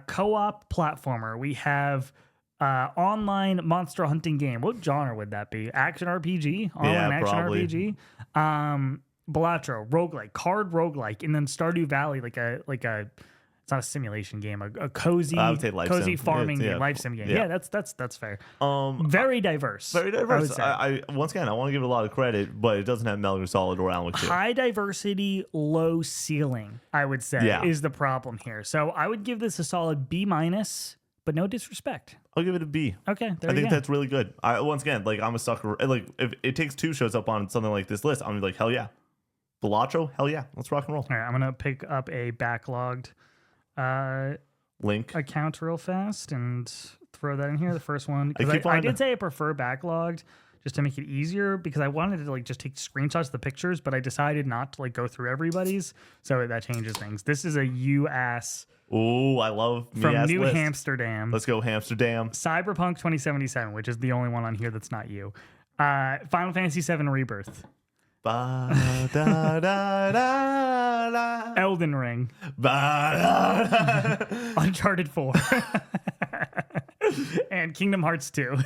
co-op platformer. We have online monster hunting game. What genre would that be? Action RPG? Online action probably. RPG? Balatro, roguelike, card roguelike, and then Stardew Valley, like a it's not a simulation game, a cozy, I would say life cozy sim. farming It's- game, yeah. life sim game. Yeah. Yeah, that's fair. Very Very diverse. diverse. say. I once again, I want to give it a lot of credit, but it doesn't have Metal Gear Solid or Alan Wake 2. High diversity, low ceiling, I would say, Yeah. is the problem here. So I would give this a solid B-, but no disrespect. I'll give it a B. Okay, there I you think go. that's really good. Once again, like I'm a sucker. Like if It Takes Two shows up on something like this list, I'm like, hell yeah. Balatro, hell yeah. Let's rock and roll. All right, I'm gonna pick up a backlogged Link. account real fast and throw that in here. The first one, I because keep I on- did say I prefer backlogged just to make it easier because I wanted to like just take screenshots of the pictures, but I decided not to like go through everybody's, so that changes things. This is a U.S. Ooh, I love from me-ass New list. Amsterdam. Let's go Amsterdam. Cyberpunk 2077, which is the only one on here that's not you. Final Fantasy VII Rebirth. Ba, da, da, da, da. Elden Ring. Ba, da, da. Uncharted 4. And Kingdom Hearts 2.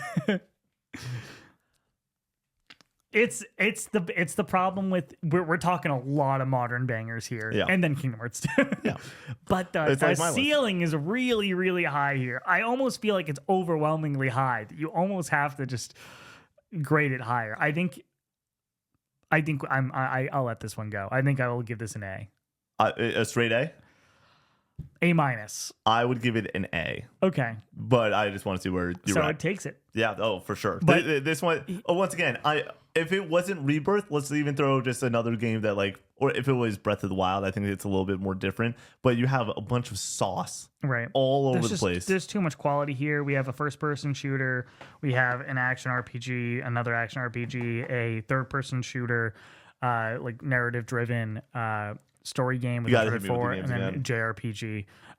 It's the problem with we're talking a lot of modern bangers here, Yeah. and then Kingdom Hearts 2. Yeah. But the It's like my list. ceiling is really, really high here. I almost feel like it's overwhelmingly high. That you almost have to just grade it higher. I think I'll let this one go. I think I will give this an A. A straight A? A-. I would give it an A, Okay, but I just want to see where you're so at. it takes it. Yeah, oh, for sure. But- This one, once again, if it wasn't Rebirth, let's even throw just another game that like, or if it was Breath of the Wild, I think it's a little bit more different. But you have a bunch of sauce Right. all over There's the place. There's too much quality here. We have a first-person shooter. We have an action RPG, another action RPG, a third-person shooter, like narrative-driven story game with You gotta hit Uncharted me with 4, the and games then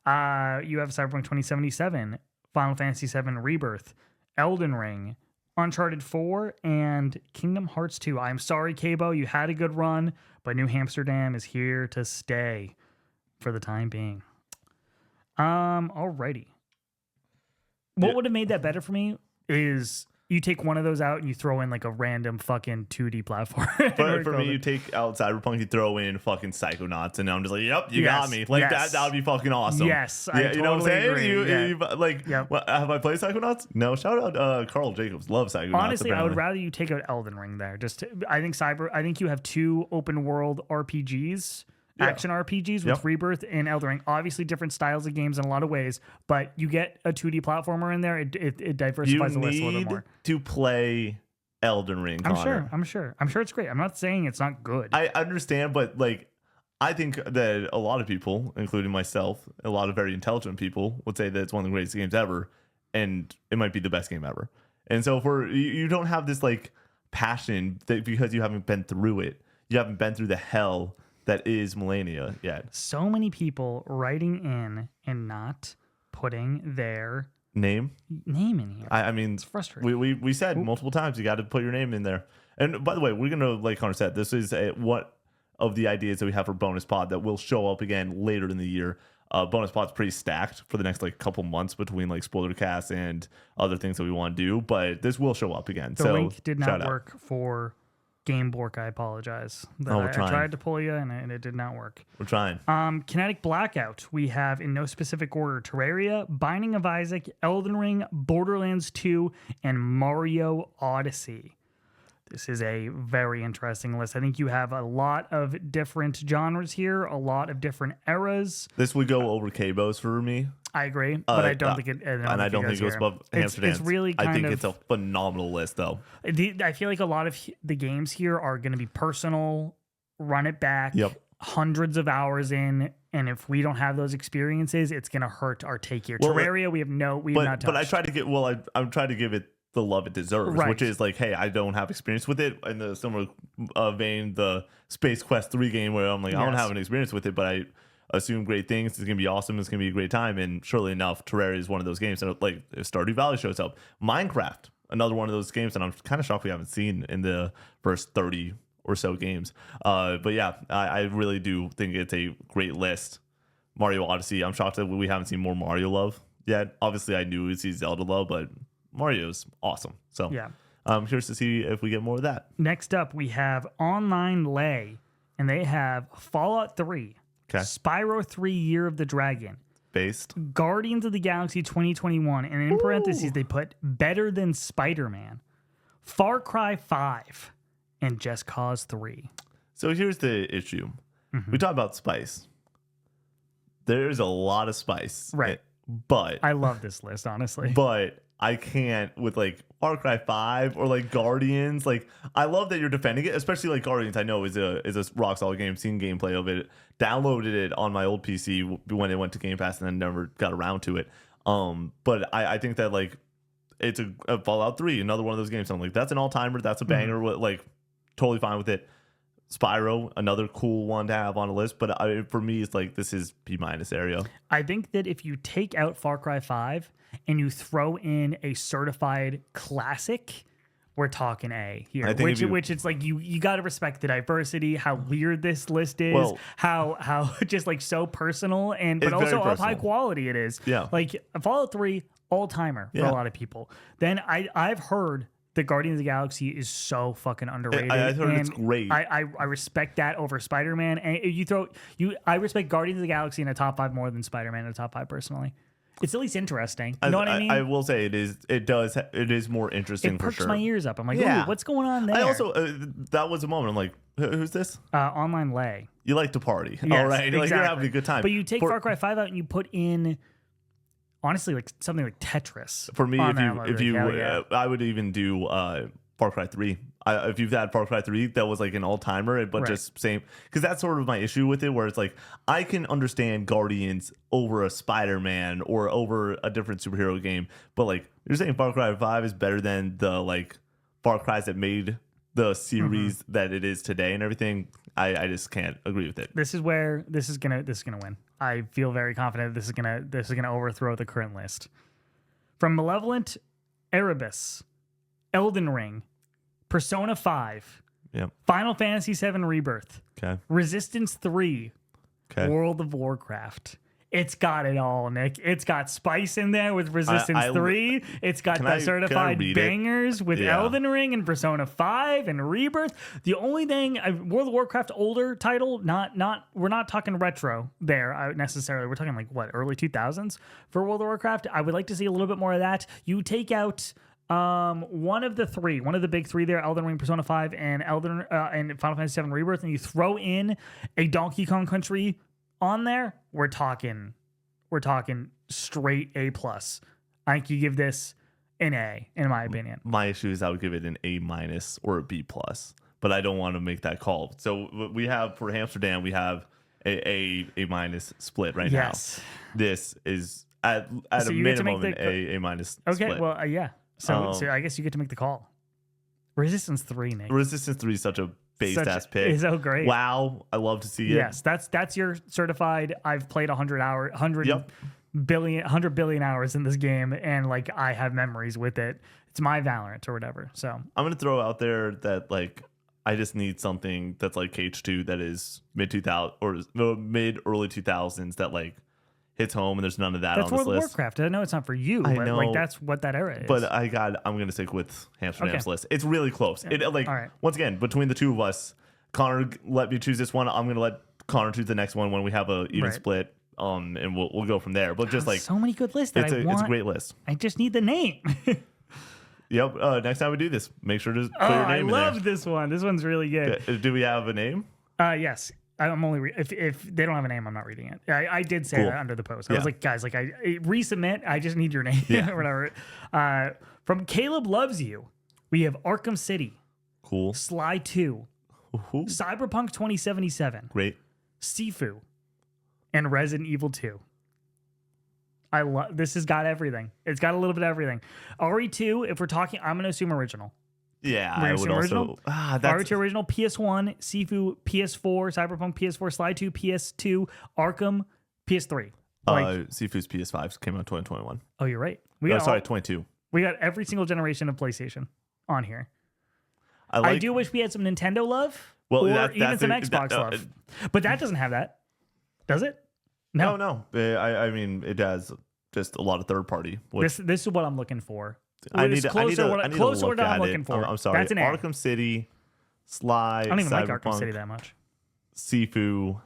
JRPG. You have Cyberpunk 2077, Final Fantasy VII Rebirth, Elden Ring, Uncharted 4, and Kingdom Hearts 2. I'm sorry, Cabo, you had a good run, but New Amsterdam is here to stay for the time being. Alrighty. What Yeah. would have made that better for me is you take one of those out and you throw in like a random fucking 2D platform. But for me, you take out Cyberpunk, you throw in fucking Psychonauts, and I'm just like, yep, you got Yes, me. Like yes. that would be fucking awesome. Yes, I you know what I'm totally saying? agree, yeah. Like, Yep. have I played Psychonauts? No. Shout out Carl Jacobs. Love Psychonauts. Honestly, I would apparently. rather you take out Elden Ring there. I think you have two open world RPGs, Yeah. action RPGs with Yep. Rebirth and Elden Ring. Obviously, different styles of games in a lot of ways, but you get a 2D platformer in there. It You diversifies the list a little bit need more. to play Elden Ring. I'm Connor. sure it's great. I'm not saying it's not good. I understand, but like, I think that a lot of people, including myself, a lot of very intelligent people, would say that it's one of the greatest games ever, and it might be the best game ever. And so, you don't have this like passion that because you haven't been through it, you haven't been through the hell that is Millennia yet. So many people writing in and not putting their Name? name in here. I mean, It's frustrating. we said multiple times you got to put your name in there. And by the way, we're gonna, like Connor said, this is one of the ideas that we have for bonus pod that will show up again later in the year. Bonus pod's pretty stacked for the next like couple months between like spoiler casts and other things that we want to do, but this will show up again. The so link did shout not out. work for Game Bork. I apologize. We're I trying. tried to pull you and it did not work. We're trying. Kinetic Blackout. We have in no specific order Terraria, Binding of Isaac, Elden Ring, Borderlands 2, and Mario Odyssey. This is a very interesting list. I think you have a lot of different genres here, a lot of different eras. This would go over Cabos for me. I agree, but I don't think it. I don't think it goes above Hamster Dance. It's really kind I think of, it's a phenomenal list, though. I feel like a lot of the games here are going to be personal, run it back, hundreds of hours in, and if we don't have those experiences, it's going to hurt our take here. Terraria, we have not touched. But I try to get. I'm trying to give it the love it deserves, which is like, hey, I don't have experience with it. In the similar vein, the Space Quest 3 game, where I'm like, I don't have an experience with it, but I assume great things. It's gonna be awesome. It's gonna be a great time. And surely enough, Terraria is one of those games. And like, if Stardew Valley shows up, Minecraft, another one of those games that I'm kind of shocked we haven't seen in the first 30 or so games. But yeah, I really do think it's a great list. Mario Odyssey. I'm shocked that we haven't seen more Mario love yet. Obviously, I knew we'd see Zelda love, but Mario's awesome. So yeah, I'm curious to see if we get more of that. Next up, we have Online Lay, and they have Fallout 3, Spyro 3 Year of the Dragon, based Guardians of the Galaxy 2021, and in parentheses, they put Better Than Spider-Man, Far Cry 5, and Just Cause 3. So here's the issue. We talk about spice. There's a lot of spice. Right. But I love this list, honestly. But I can't with like Far Cry 5 or like Guardians. Like, I love that you're defending it, especially like Guardians. I know is a rock solid game. Seen gameplay of it, downloaded it on my old PC when it went to Game Pass, and then never got around to it. But I think that like it's a Fallout 3, another one of those games. I'm like, that's an all timer. That's a banger. Like, totally fine with it. Spyro, another cool one to have on a list, but for me, it's like this is B- area. I think that if you take out Far Cry 5 and you throw in a certified classic, we're talking A here. Which it's like you got to respect the diversity, how weird this list is, how just like so personal but also of high quality it is. Yeah, like Fallout 3 all timer for a lot of people. Then I've heard the Guardians of the Galaxy is so fucking underrated. I heard it's great. I respect that over Spider-Man. And I respect Guardians of the Galaxy in a top 5 more than Spider-Man in a top 5 personally. It's at least interesting. You know what I mean? I will say it is more interesting for sure. It perks my ears up. I'm like, ooh, what's going on there? I also that was a moment. I'm like, who's this? Online Lay. You like to party, yes, all right? Exactly. Like, you're having a good time. But you take Far Cry 5 out and you put in, honestly, like something like Tetris. For me, I would even do Far Cry 3. If you've had Far Cry 3, that was like an all-timer, but just same. Because that's sort of my issue with it, where it's like, I can understand Guardians over a Spider-Man or over a different superhero game, but like, you're saying Far Cry 5 is better than the like Far Cry's that made the series that it is today and everything. I just can't agree with it. This is where this is gonna win. I feel very confident this is gonna overthrow the current list. From Malevolent, Erebus, Elden Ring, Persona 5, Final Fantasy VII Rebirth, Resistance 3, World of Warcraft. It's got it all, Nick. It's got spice in there with Resistance 3. It's got the certified bangers with Elden Ring and Persona 5 and Rebirth. The only thing, World of Warcraft, older title, we're not talking retro there necessarily. We're talking like what, early 2000s for World of Warcraft. I would like to see a little bit more of that. You take out one of the big 3 there, Elden Ring, Persona 5, and and Final Fantasy VII Rebirth, and you throw in a Donkey Kong Country on there, we're talking straight A+. I think you give this an A, in my opinion. My issue is I would give it an A- or a B+, but I don't want to make that call. So we have, for Amsterdam, we have a A- split right now. This is at a minimum an A- okay, split. Well, yeah. So I guess you get to make the call. Resistance 3, Nick. Resistance 3 is such a based-ass pick. It's so great. Wow. I love to see it. Yes, that's your certified, I've played 100 billion hours in this game, and like I have memories with it. It's my Valorant or whatever. So I'm going to throw out there that like I just need something that's like KH2 that is mid-2000 or mid-early 2000s that like hits home, and there's none of that on this list. That's World of Warcraft. I know it's not for you, but like that's what that era is. But I'm going to stick with Amsterdam's list. It's really close. It like once again, between the two of us, Connor let me choose this one. I'm going to let Connor choose the next one when we have a even split. And we'll go from there. But just like so many good lists. It's a great list. I just need the name. Yep. Next time we do this, make sure to put Oh, your I name in love this one. This one's really good. there. Do we have a name? Yes. I'm only if they don't have a name, I'm not reading it. I did say Cool. that under the post. I Yeah. was like, guys, like I resubmit. I just need your name Yeah. or whatever. From Caleb Loves You, we have Arkham City, Cool. Sly 2, Ooh, Cyberpunk 2077, great. Sifu, and Resident Evil 2. I love this. Has got everything. It's got a little bit of everything. RE2, if we're talking, I'm going to assume original. Yeah, We're I gonna would assume also. original? That's RE2 original, PS1, Sifu, PS4, Cyberpunk, PS4, Sly 2, PS2, Arkham, PS3. Sifu's PS5 came out in 2021. Oh, you're right. Sorry, 22. We got every single generation of PlayStation on here. I like, do wish we had some Nintendo love, Well, or that's even some the- Xbox that- love. But that doesn't have that, does it? No. No. I mean, it has just a lot of third party. Which This is what I'm looking for. I need It's to closer to what look I'm at looking it. for. I'm sorry. That's an A. Arkham City, Sly, I don't even like Arkham Cyberpunk, City that much. Sifu.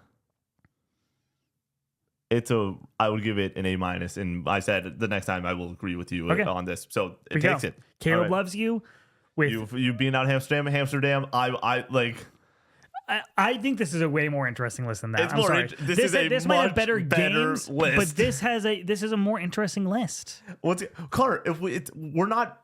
I would give it an A-, and I said the next time I will agree with you Okay. on this. So it We go. takes it. Caleb All right. Loves You. With You being out Amsterdam. I like. I think this is a way more interesting list than that. It's I'm more sorry. this is a this might have much better better games, list. but this is a more interesting list. Connor, if we're not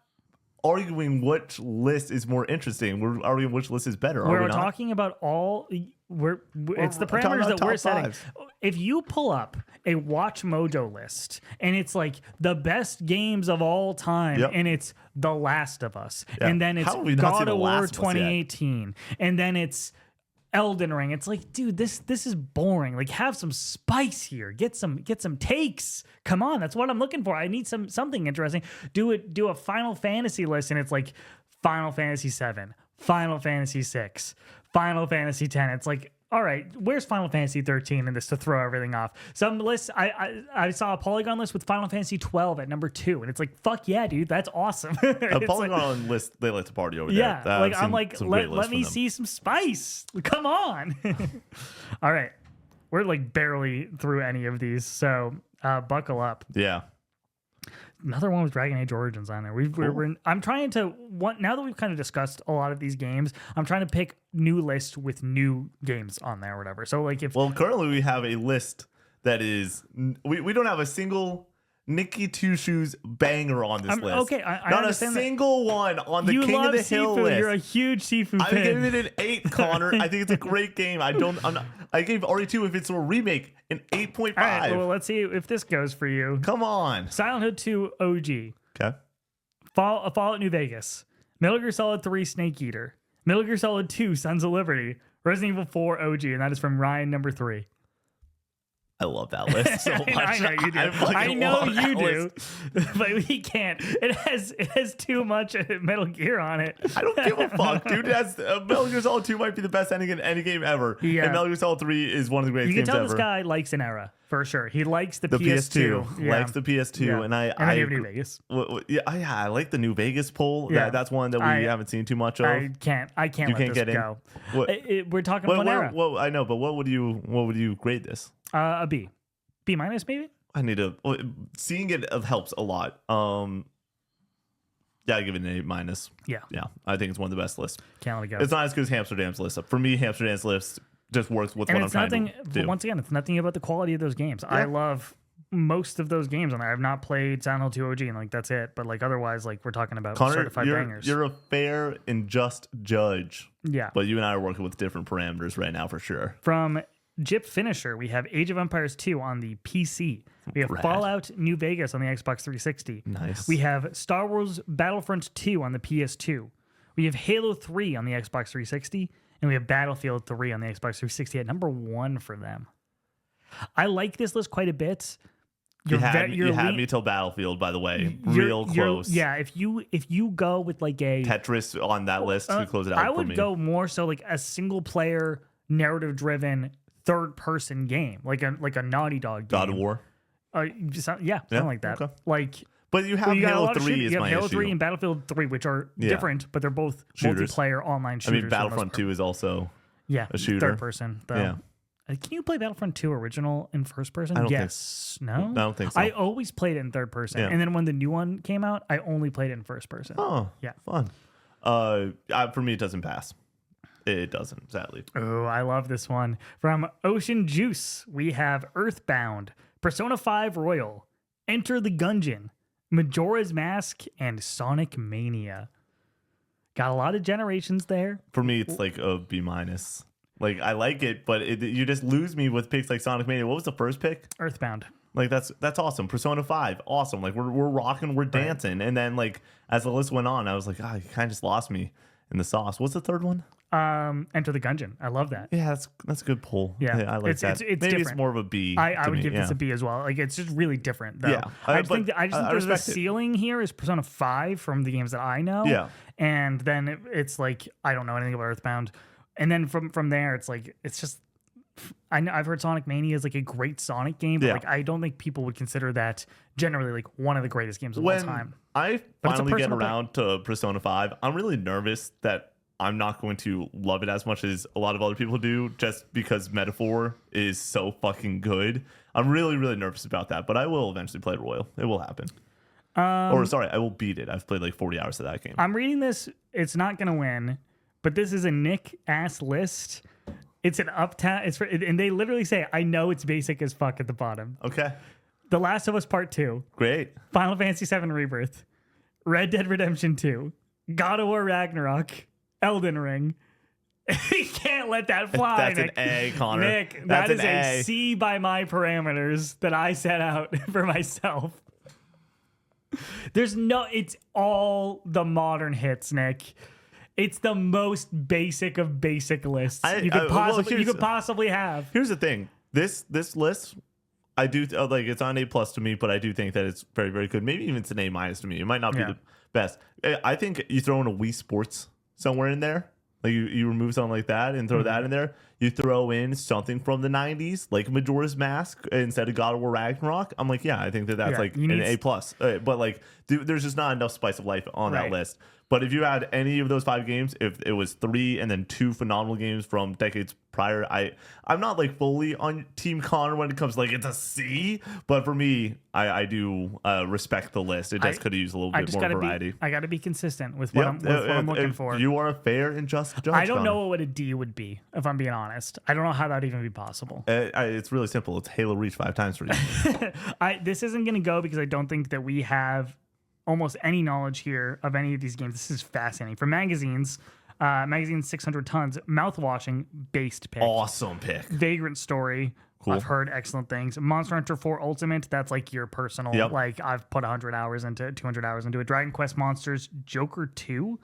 arguing which list is more interesting, we're arguing which list is better. We're are we not? talking about all. It's the talking parameters about that we're top setting. fives. If you pull up a Watch Mojo list and it's like the best games of all time, Yep. and it's The Last of Us, Yeah. and then it's How have we not seen God The of War Last of Us yet? 2018, and then it's Elden Ring. It's like, dude, this is boring. Like, have some spice here. Get some takes. Come on, that's what I'm looking for. I need something interesting. Do a Final Fantasy list, and it's like Final Fantasy 7, Final Fantasy 6, Final Fantasy 10. It's like, all right, where's Final Fantasy 13 in this to throw everything off? Some lists, I saw a Polygon list with Final Fantasy 12 at number 2, and it's like, fuck yeah, dude, that's awesome. A It's Polygon list, they like to party over yeah, there. like I've I'm seen like, some great let lists me from them. see some spice. Come on. All right, we're like barely through any of these, so buckle up. Yeah. Another one with Dragon Age Origins on there. I'm trying to now that we've kind of discussed a lot of these games, I'm trying to pick new lists with new games on there or whatever. So like if Well, currently we have a list that is we don't have a single Nikki Two Shoes banger on this list. okay, I not a understand that. single one on the you King love of the seafood, Hill list. you're a huge seafood I'm fan. giving it an 8, Connor. I think it's a great game. I gave RE2, if it's a remake, an 8.5. All right, well, let's see if this goes for you. Come on. Silent Hill 2 OG, Okay. Fallout New Vegas, Metal Gear Solid 3 Snake Eater, Metal Gear Solid 2 Sons of Liberty, Resident Evil 4 OG, and that is from Ryan number 3. I love that list so much. I know you do. fucking I know love that you do, list. but we can't. It has too much Metal Gear on it. I don't give a fuck, dude. Metal Gear Solid 2 might be the best ending in any game ever. Yeah. And Metal Gear Solid 3 is one of the greatest You can games tell ever. this guy likes an era for sure. He likes the PS2. PS2. Likes the PS2. Yeah. And I we have New Vegas. I like the New Vegas poll. Yeah. That's one that we haven't seen too much of. I can't You let can't this get in? go. What- We're talking one era. Well, I know, but what would you grade this? A B. B minus maybe? I need to seeing it helps a lot. Yeah, I give it an A-. Yeah. Yeah, I think it's one of the best lists. Can't let it go. It's not as good as Amsterdam's list. For me, Amsterdam's list just works with and what I'm it's trying nothing, to do. once again, it's nothing about the quality of those games. I love most of those games on there. I've not played Silent Hill 2 OG and like that's it. But like otherwise, like we're talking about Connor, certified bangers. you're a fair and just judge, Yeah. but you and I are working with different parameters right now for sure. From Jip Finisher, we have Age of Empires 2 on the PC. We have Rad. Fallout New Vegas on the Xbox 360. Nice. We have Star Wars Battlefront 2 on the PS2. We have Halo 3 on the Xbox 360. And we have Battlefield 3 on the Xbox 360 at number 1 for them. I like this list quite a bit. You had me till Battlefield, by the way. Real close. Yeah, if you go with like a Tetris on that list to close it out I for would me. go more so like a single player narrative driven third person game, like a Naughty Dog game. God of War. Something like that. Okay. Like But you have you got a Halo lot of 3 shooters. is You have my Halo issue. 3 and Battlefield 3, which are Yeah. different, but they're both Shooters. multiplayer online I shooters. mean, Battlefront 2 is also yeah, a shooter. third person. Though. Yeah. Can you play Battlefront 2 original in first person? I don't think Yes. No? I don't think so. I always played it in third person. Yeah. And then when the new one came out, I only played it in first person. Oh, Yeah. fun. For me, it doesn't pass. It doesn't, sadly. Oh, I love this one. From Ocean Juice, we have Earthbound, Persona 5 Royal, Enter the Gungeon, Majora's Mask, and Sonic Mania. Got a lot of generations there. For me, it's like a B minus. Like, I like it, but you just lose me with picks like Sonic Mania. What was the first pick? Earthbound. Like, that's awesome. Persona 5, awesome. Like, we're rocking, we're dancing. And then, like, as the list went on, I was like, you kind of just lost me in the sauce. What's the third one? Enter the Gungeon. I love that. Yeah, that's a good pull. Yeah, I like that. It's Maybe different. it's more of a B. I would me, give yeah. this a B as well. Like, it's just really different, though. Yeah, I just but think I there's a respect it. ceiling here is Persona 5 from the games that I know. Yeah. And then it's like, I don't know anything about Earthbound. And then from there, it's like, it's just, I've heard Sonic Mania is like a great Sonic game, but Yeah. like I don't think people would consider that generally like one of the greatest games of all When time. I But it's a finally get personal pick. around to Persona 5, I'm really nervous that I'm not going to love it as much as a lot of other people do just because Metaphor is so fucking good. I'm really, really nervous about that, but I will eventually play Royal. It will happen. Or sorry, I will beat it. I've played like 40 hours of that game. I'm reading this. It's not going to win, but this is a Nick ass list. It's an uptown. And they literally say, I know it's basic as fuck at the bottom. Okay, The Last of Us Part 2, great. Final Fantasy VII Rebirth, Red Dead Redemption 2, God of War Ragnarok, Elden Ring. You can't let that fly, That's Nick. an A, Connor. Nick, That's that is an a A. C by my parameters that I set out for myself. It's all the modern hits, Nick. It's the most basic of basic lists you could possibly have. Here's the thing. This list, I do like it's on A plus to me, but I do think that it's very, very good. Maybe even it's an A minus to me. It might not be Yeah. the best. I think you throw in a Wii Sports somewhere in there. Like you remove something like that and throw that in there. You throw in something from the 90s, like Majora's Mask instead of God of War Ragnarok. I'm like, yeah, I think that's Yeah, like you an need A plus. But like, there's just not enough spice of life on that Right. list. But if you had any of those 5 games, if it was 3 and then 2 phenomenal games from decades prior, I'm not like fully on Team Connor when it comes to, like it's a C. But for me, I do respect the list. It just could have used a little bit more variety. I got to be consistent with what I'm looking for. You are a fair and just judge. I don't Connor. know what a D would be, if I'm being honest. I don't know how that would even be possible. It's really simple. It's Halo Reach 5 times for you. This isn't going to go because I don't think that we have almost any knowledge here of any of these games. This is fascinating. For magazines, magazine 600 tons, mouthwashing based pick. Awesome pick. Vagrant Story. Cool. I've heard excellent things. Monster Hunter 4 Ultimate, that's like your personal, Yep. like I've put 100 hours into it, 200 hours into it. Dragon Quest Monsters, Joker 2.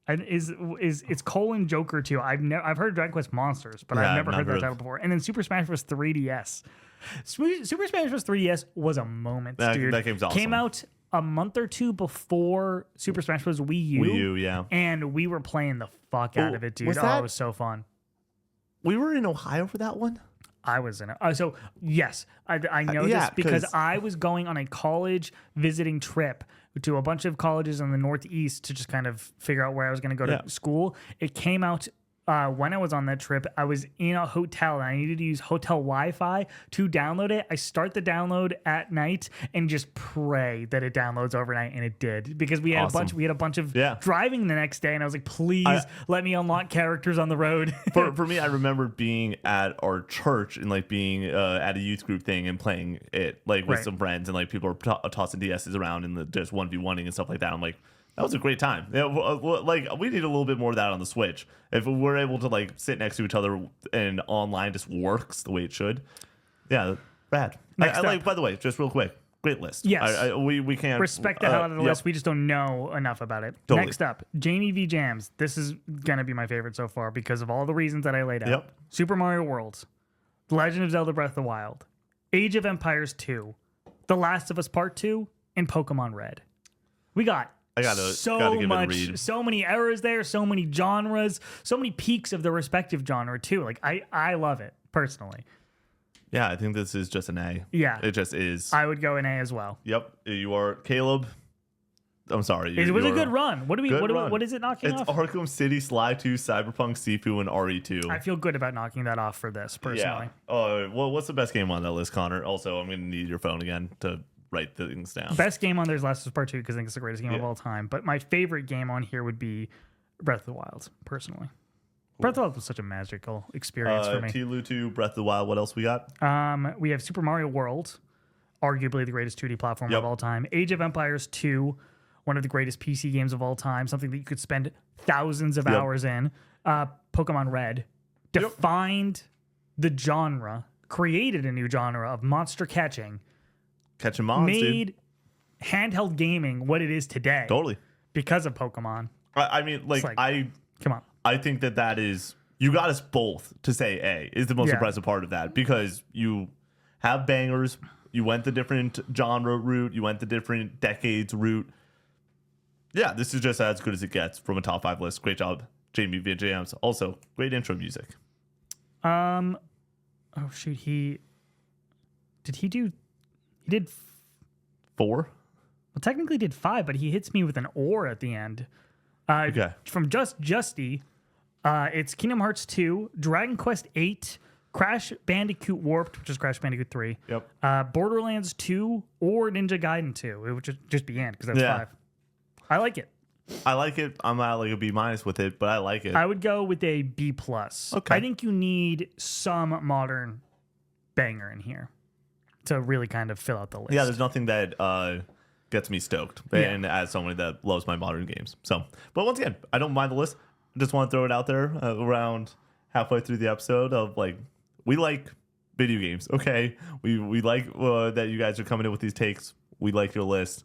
And it's colon Joker 2. I've heard Dragon Quest Monsters, but I've never heard that title before. And then Super Smash Bros. 3DS. Super Smash Bros. 3DS was a moment, dude. That game's awesome. Came out a month or two before Super Smash Bros. Wii U. Wii U, yeah. And we were playing the fuck out of it, dude. It was so fun. We were in Ohio for that one? I was in it. So, yes, I know yeah, this because 'cause- I was going on a college visiting trip to a bunch of colleges in the Northeast to just kind of figure out where I was going to go to school. It came out when I was on that trip. I was in a hotel and I needed to use hotel Wi-Fi to download it. I start the download at night and just pray that it downloads overnight, and it did because we had a bunch of driving the next day, and I was like, please let me unlock characters on the road. for me, I remember being at our church and like being at a youth group thing and playing it like with some friends, and like people are tossing DSs around and just 1v1ing and stuff like that. I'm like, that was a great time. Yeah, like we need a little bit more of that on the Switch. If we're able to like sit next to each other and online just works the way it should. Yeah, rad. I like. By the way, just real quick, great list. Yes, we can't respect the hell out of the list. We just don't know enough about it. Totally. Next up, Jamie V Jams. This is gonna be my favorite so far because of all the reasons that I laid out. Yep. Super Mario World, The Legend of Zelda: Breath of the Wild, Age of Empires 2, The Last of Us Part 2, and Pokemon Red. We got gotta give it a read. so many eras there, so many genres, so many peaks of the respective genre too. Like I love it personally. Yeah, I think this is just an A. Yeah. It just is. I would go an A as well. Yep. You are Caleb. I'm sorry. It was a good run. What is it knocking it's off? Arkham City, Sly 2, Cyberpunk, Sifu, and RE2. I feel good about knocking that off for this, personally. Yeah. Well, what's the best game on that list, Connor? Also, I'm going to need your phone again to write things down. Best game on there's Last of Us Part 2 because I think it's the greatest game of all time. But my favorite game on here would be Breath of the Wild, personally. Breath of the Wild was such a magical experience for me. TLU 2, Breath of the Wild. What else we got? We have Super Mario World, arguably the greatest 2D platformer of all time. Age of Empires 2, one of the greatest PC games of all time, something that you could spend thousands of hours in. Pokemon Red defined the genre, created a new genre of monster catching. Catching monsters. Made handheld gaming what it is today. Totally. Because of Pokemon. I mean, come on. I think that is, you got us both to say A is the most impressive part of that, because you have bangers, you went the different genre route, you went the different decades route. Yeah, this is just as good as it gets from a top 5 list. Great job, Jamie via Jams. Also, great intro music. Oh shoot, he did 4? Well, technically did 5, but he hits me with an or at the end. Okay. From Justy, it's Kingdom Hearts 2, Dragon Quest 8, Crash Bandicoot Warped, which is Crash Bandicoot 3. Yep. Borderlands 2 or Ninja Gaiden 2. It would just be in because that's 5. I like it. I like it. I'm at like a B- with it, but I like it. I would go with a B+. Okay. I think you need some modern banger in here to really kind of fill out the list. Yeah, there's nothing that gets me stoked, and as someone that loves my modern games. So, but once again, I don't mind the list. I just want to throw it out there around halfway through the episode of like, we like video games, okay? We like that you guys are coming in with these takes. We like your list,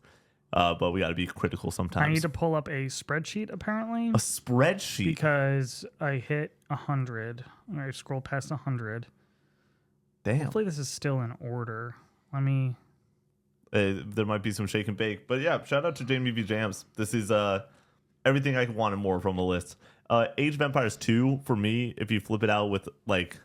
but we got to be critical sometimes. I need to pull up a spreadsheet, apparently. A spreadsheet? Because I hit 100. I scrolled past 100. Damn. Hopefully this is still in order. Let me... there might be some shake and bake. But yeah, shout out to Jamie V Jams. This is everything I wanted more from a list. Age of Empires 2, for me, if you flip it out with like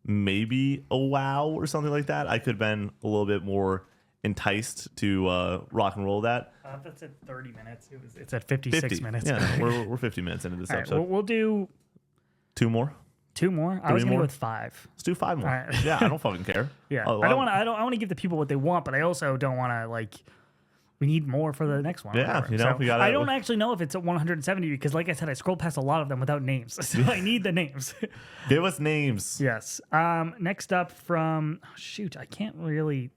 maybe a WoW or something like that, I could have been a little bit more enticed to rock and roll that. That's at 30 minutes. It's at 56 minutes. Yeah, no, we're 50 minutes into this episode. Right, we'll do 2 more. 2 more. I was gonna go with 5. Let's do 5 more. Right. Yeah, I don't fucking care. Yeah, I want to give the people what they want, but I also don't want to like. We need more for the next one. Yeah, you know, so we gotta. I don't actually know if it's at 170 because, like I said, I scrolled past a lot of them without names, so I need the names. Give us names. Yes. Next up from shoot, I can't really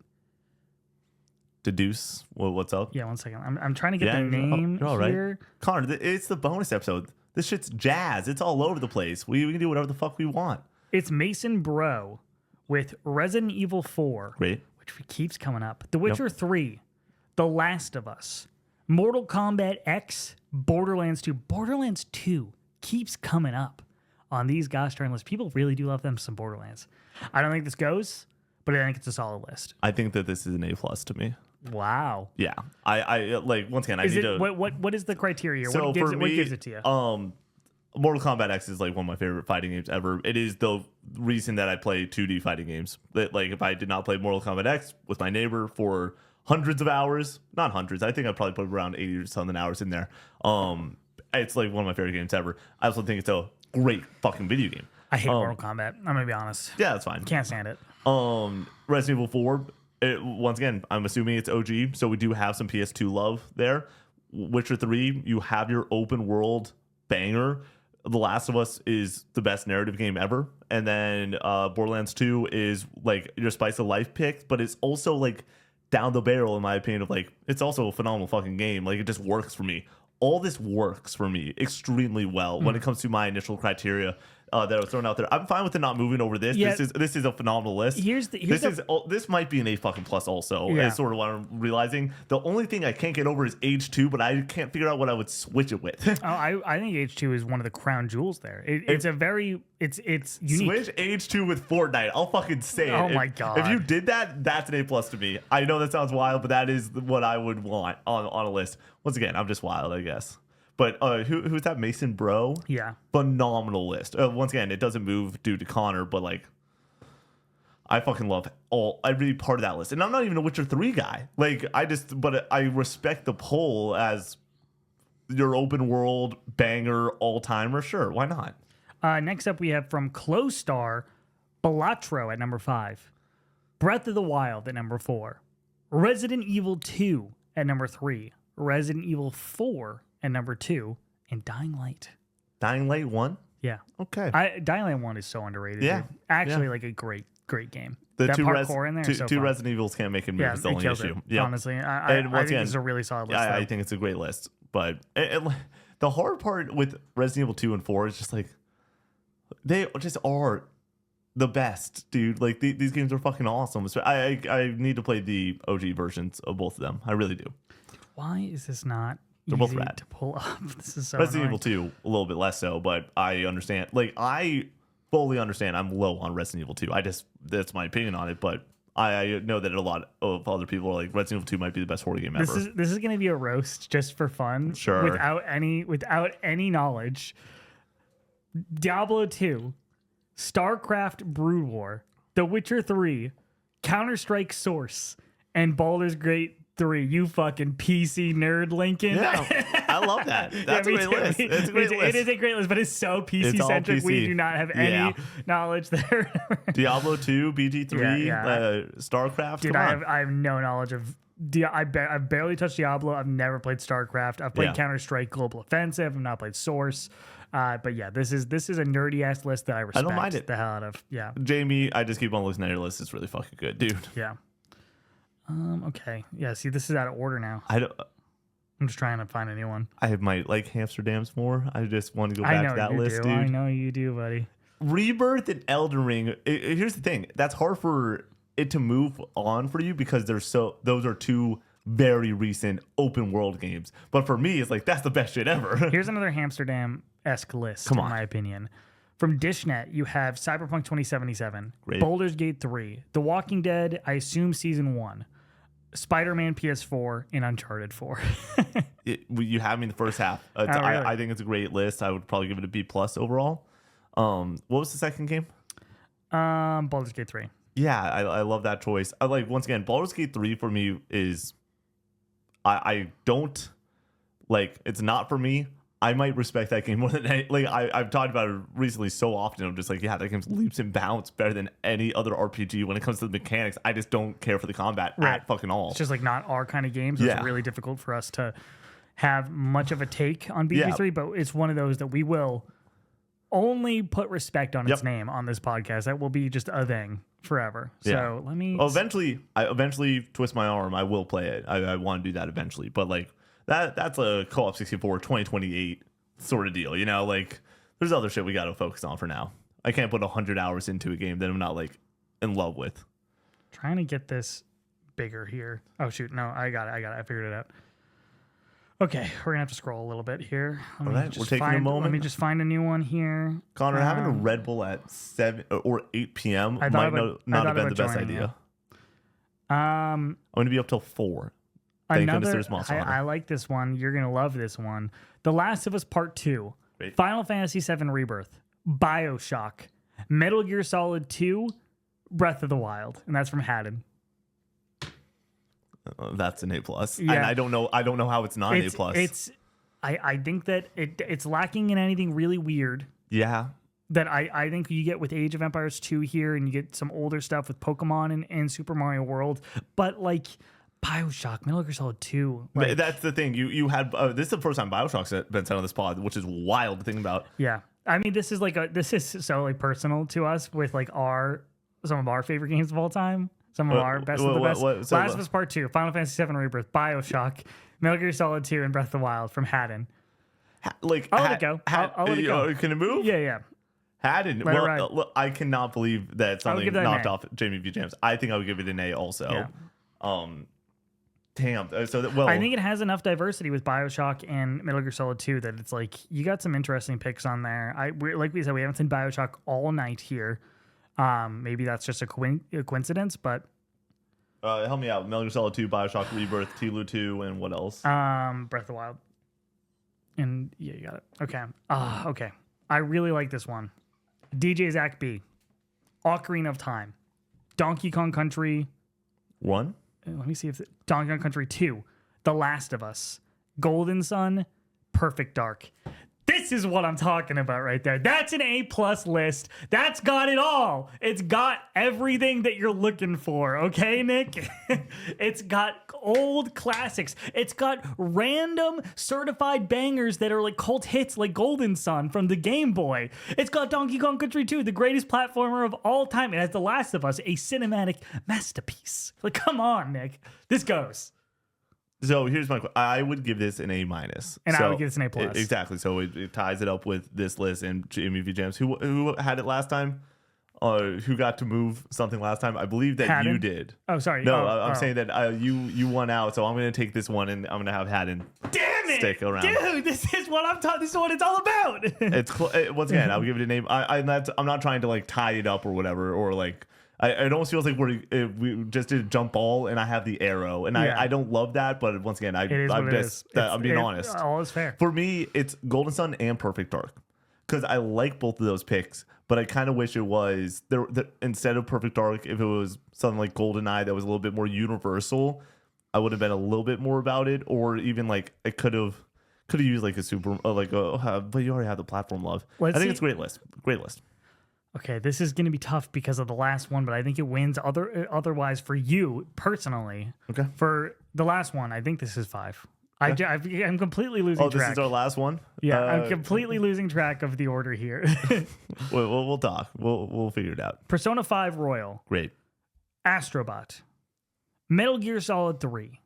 deduce what's up. Yeah, one second. I'm trying to get the name you're all here. Right. Connor, it's the bonus episode. This shit's jazz. It's all over the place. We can do whatever the fuck we want. It's Mason Bro with Resident Evil 4. Great. Which keeps coming up. The Witcher 3. The Last of Us. Mortal Kombat X. Borderlands 2. Borderlands 2 keeps coming up on these gosh darn lists. People really do love them some Borderlands. I don't think this goes, but I think it's a solid list. I think that this is an A+ to me. Wow. Yeah. I like, once again, I need to... What is the criteria? So what gives it to you? Mortal Kombat X is like one of my favorite fighting games ever. It is the reason that I play 2D fighting games. That, like, if I did not play Mortal Kombat X with my neighbor for hundreds of hours, not hundreds, I think I probably put around 80 or something hours in there. It's like one of my favorite games ever. I also think it's a great fucking video game. I hate Mortal Kombat. I'm gonna be honest. Yeah, that's fine. Can't stand it. Resident Evil 4. Once again, I'm assuming it's OG, so we do have some PS2 love there. Witcher 3, you have your open world banger. The Last of Us is the best narrative game ever. And then Borderlands 2 is like your spice of life pick, but it's also like down the barrel in my opinion of like, it's also a phenomenal fucking game. Like, it just works for me. All this works for me extremely well when it comes to my initial criteria that I was thrown out there. I'm fine with it not moving over this. Yeah. This is a phenomenal list. This might be an A fucking plus also. Yeah. Is sort of what I'm realizing. The only thing I can't get over is Age 2, but I can't figure out what I would switch it with. I think Age 2 is one of the crown jewels there. It's unique. Switch Age 2 with Fortnite. I'll fucking say it. Oh my god. If you did that, that's an A plus to me. I know that sounds wild, but that is what I would want on a list. Once again, I'm just wild, I guess. But who's that? Mason Bro? Yeah. Phenomenal list. Once again, it doesn't move due to Connor, but like, I fucking love every part of that list. And I'm not even a Witcher 3 guy. Like, but I respect the pull as your open world banger all-timer. Sure, why not? Next up, we have from Clostar, Balatro at number 5, Breath of the Wild at number 4, Resident Evil 2 at number 3, Resident Evil 4 at number 2, and Dying Light. Dying Light 1? Yeah. Okay. Dying Light 1 is so underrated. Yeah. Dude. Actually, like a great game. The that two parkour in there is so two fun. Resident Evils can't make a movie. Yeah, It's the it only kills issue. it, Yeah. honestly. I think it's a really solid list. I think it's a great list. But the hard part with Resident Evil 2 and 4 is just like, they just are the best, dude. Like, these games are fucking awesome. I need to play the OG versions of both of them. I really do. Why is this not They're easy both rad. to pull up? This is so Resident annoying. Evil 2, a little bit less so, but I understand. Like, I fully understand I'm low on Resident Evil 2. That's my opinion on it, but I know that a lot of other people are like, Resident Evil 2 might be the best horror game ever. This is going to be a roast just for fun. Sure. Without any knowledge. Diablo 2, StarCraft Brood War, The Witcher 3, Counter-Strike Source, and Baldur's Gate 3. You fucking PC nerd, Lincoln. Yeah, I love that. That's a great list. It's a great list. It is a great list, but it's so It's all PC-centric. We PC. do not have any knowledge there. Diablo 2, BG3, StarCraft. Dude, Come on. I have no knowledge of. I've barely touched Diablo. I've never played StarCraft. I've played Counter-Strike Global Offensive. I've not played Source. But yeah, this is a nerdy ass list that I respect. I don't mind it. The hell out of. Yeah. Jamie, I just keep on looking at your list. It's really fucking good, dude. Yeah. Okay. Yeah. See, this is out of order now. I don't. I'm just trying to find a new one. I might like Amsterdam's more. I just want to go back to that list, dude. I know you do, buddy. Rebirth and Elden Ring. Here's the thing. That's hard for it to move on for you because those are two very recent open world games. But for me, it's like that's the best shit ever. Here's another Amsterdam-esque list, in my opinion. From DishNet, you have Cyberpunk 2077, Great. Baldur's Gate 3, The Walking Dead, I assume Season 1, Spider-Man PS4, and Uncharted 4. You have me in the first half. Really? I think it's a great list. I would probably give it a B+ overall. What was the second game? Baldur's Gate 3. Yeah, I love that choice. I like, once again, Baldur's Gate 3 for me is I don't like, it's not for me. I might respect that game more than any, like I've talked about it recently so often. I'm just like, yeah, that game's leaps and bounds better than any other RPG when it comes to the mechanics. I just don't care for the combat at fucking all. It's just like not our kind of games. It's really difficult for us to have much of a take on BG3, but it's one of those that we will only put respect on its name on this podcast. That will be just a thing forever. So let me eventually twist my arm. I will play it. I want to do that eventually. But like that's a Co-op 64 2028 sort of deal. You know, like there's other shit we got to focus on for now. I can't put 100 hours into a game that I'm not like in love with. Trying to get this bigger here. Oh shoot, no, I got it. I figured it out. Okay, we're gonna have to scroll a little bit here. All right, we're taking a moment. Let me just find a new one here. Connor, having a Red Bull at 7 or 8 p.m. might not have been the best idea. I'm going to be up till 4. Thank goodness there's Monster Hunter. I like this one. You're going to love this one. The Last of Us Part 2, Great. Final Fantasy VII Rebirth, BioShock, Metal Gear Solid 2, Breath of the Wild. And that's from Haddon. That's an A+. Yeah. And I don't know how it's not A+. I think that it's lacking in anything really weird. Yeah. That I think you get with Age of Empires 2 here, and you get some older stuff with Pokemon and Super Mario World. But like BioShock, Metal Gear Solid 2. Like, that's the thing. You had this is the first time BioShock's been said on this pod, which is wild to think about. Yeah. I mean, this is so like personal to us with like some of our favorite games of all time. Some of our best of the best. Last of Us Part 2, Final Fantasy VII Rebirth, BioShock, Metal Gear Solid 2, and Breath of the Wild from Haddon. I'll let it go. I'll let it go. Can it move? Yeah. Haddon. Well, I cannot believe that something knocked off Jamie V. Jams. I think I would give it an A also. Yeah. Damn. I think it has enough diversity with BioShock and Metal Gear Solid 2 that it's like you got some interesting picks on there. Like we said, we haven't seen BioShock all night here. Maybe that's just a coincidence, but help me out. Metal Gear Solid 2, BioShock Rebirth, TLU 2, and what else? Breath of the Wild. And yeah, you got it. Okay. Okay. I really like this one. DJ Zach B. Ocarina of Time. Donkey Kong Country. 1. Let me see if Donkey Kong Country 2, The Last of Us, Golden Sun, Perfect Dark. This is what I'm talking about right there. That's an A+ list. That's got it all. It's got everything that you're looking for. Okay, Nick? It's got old classics. It's got random certified bangers that are like cult hits like Golden Sun from the Game Boy. It's got Donkey Kong Country 2, the greatest platformer of all time. It has The Last of Us, a cinematic masterpiece. Like, come on, Nick. This goes. So here's I would give this an A-. And I would give this an A+. Exactly. So it ties it up with this list and Jimmy V Jams. Who had it last time? Who got to move something last time? I believe that Haddon? you did. Oh, sorry. No, I'm saying that you won out. So I'm going to take this one and I'm going to have Haddon stick around. Dude, this is what I'm talking. This is what it's all about. Once again, I'll give it a name. I'm not trying to like tie it up or whatever, or like it almost feels like we just did a jump ball and I have the arrow, and I don't love that, but once again, I'm being honest. All is fair. For me, it's Golden Sun and Perfect Dark because I like both of those picks, but I kind of wish it was there instead of Perfect Dark. If it was something like GoldenEye that was a little bit more universal, I would have been a little bit more about it, or even like it could have used like a super but you already have the platform love. I think it's a great list. Great list. Okay, this is going to be tough because of the last one, but I think it wins otherwise for you personally. Okay. For the last one, I think this is 5. Okay. I'm completely losing track. Oh, this is our last one? Yeah, I'm completely losing track of the order here. We'll talk. We'll figure it out. Persona 5 Royal. Great. Astrobot. Metal Gear Solid 3.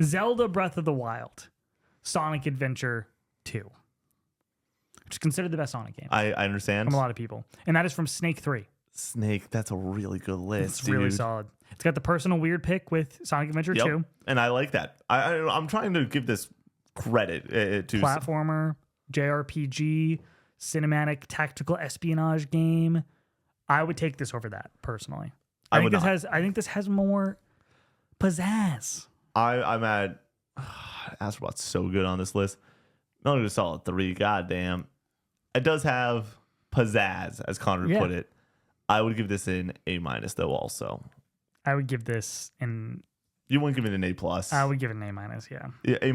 Zelda Breath of the Wild. Sonic Adventure 2. Which is considered the best Sonic game. I understand. From a lot of people. And that is from Snake 3. Snake, that's a really good list. It's really solid. It's got the personal weird pick with Sonic Adventure 2. And I like that. I'm trying to give this credit to platformer, JRPG, cinematic tactical espionage game. I would take this over that personally. I think this has more pizzazz. I'm at Astrobot's so good on this list. Metal Gear Solid 3, goddamn. It does have pizzazz, as Connor put it. I would give this an A- though. Also, I would give this an. You wouldn't give it an A+. I would give it an A-. Yeah. A-?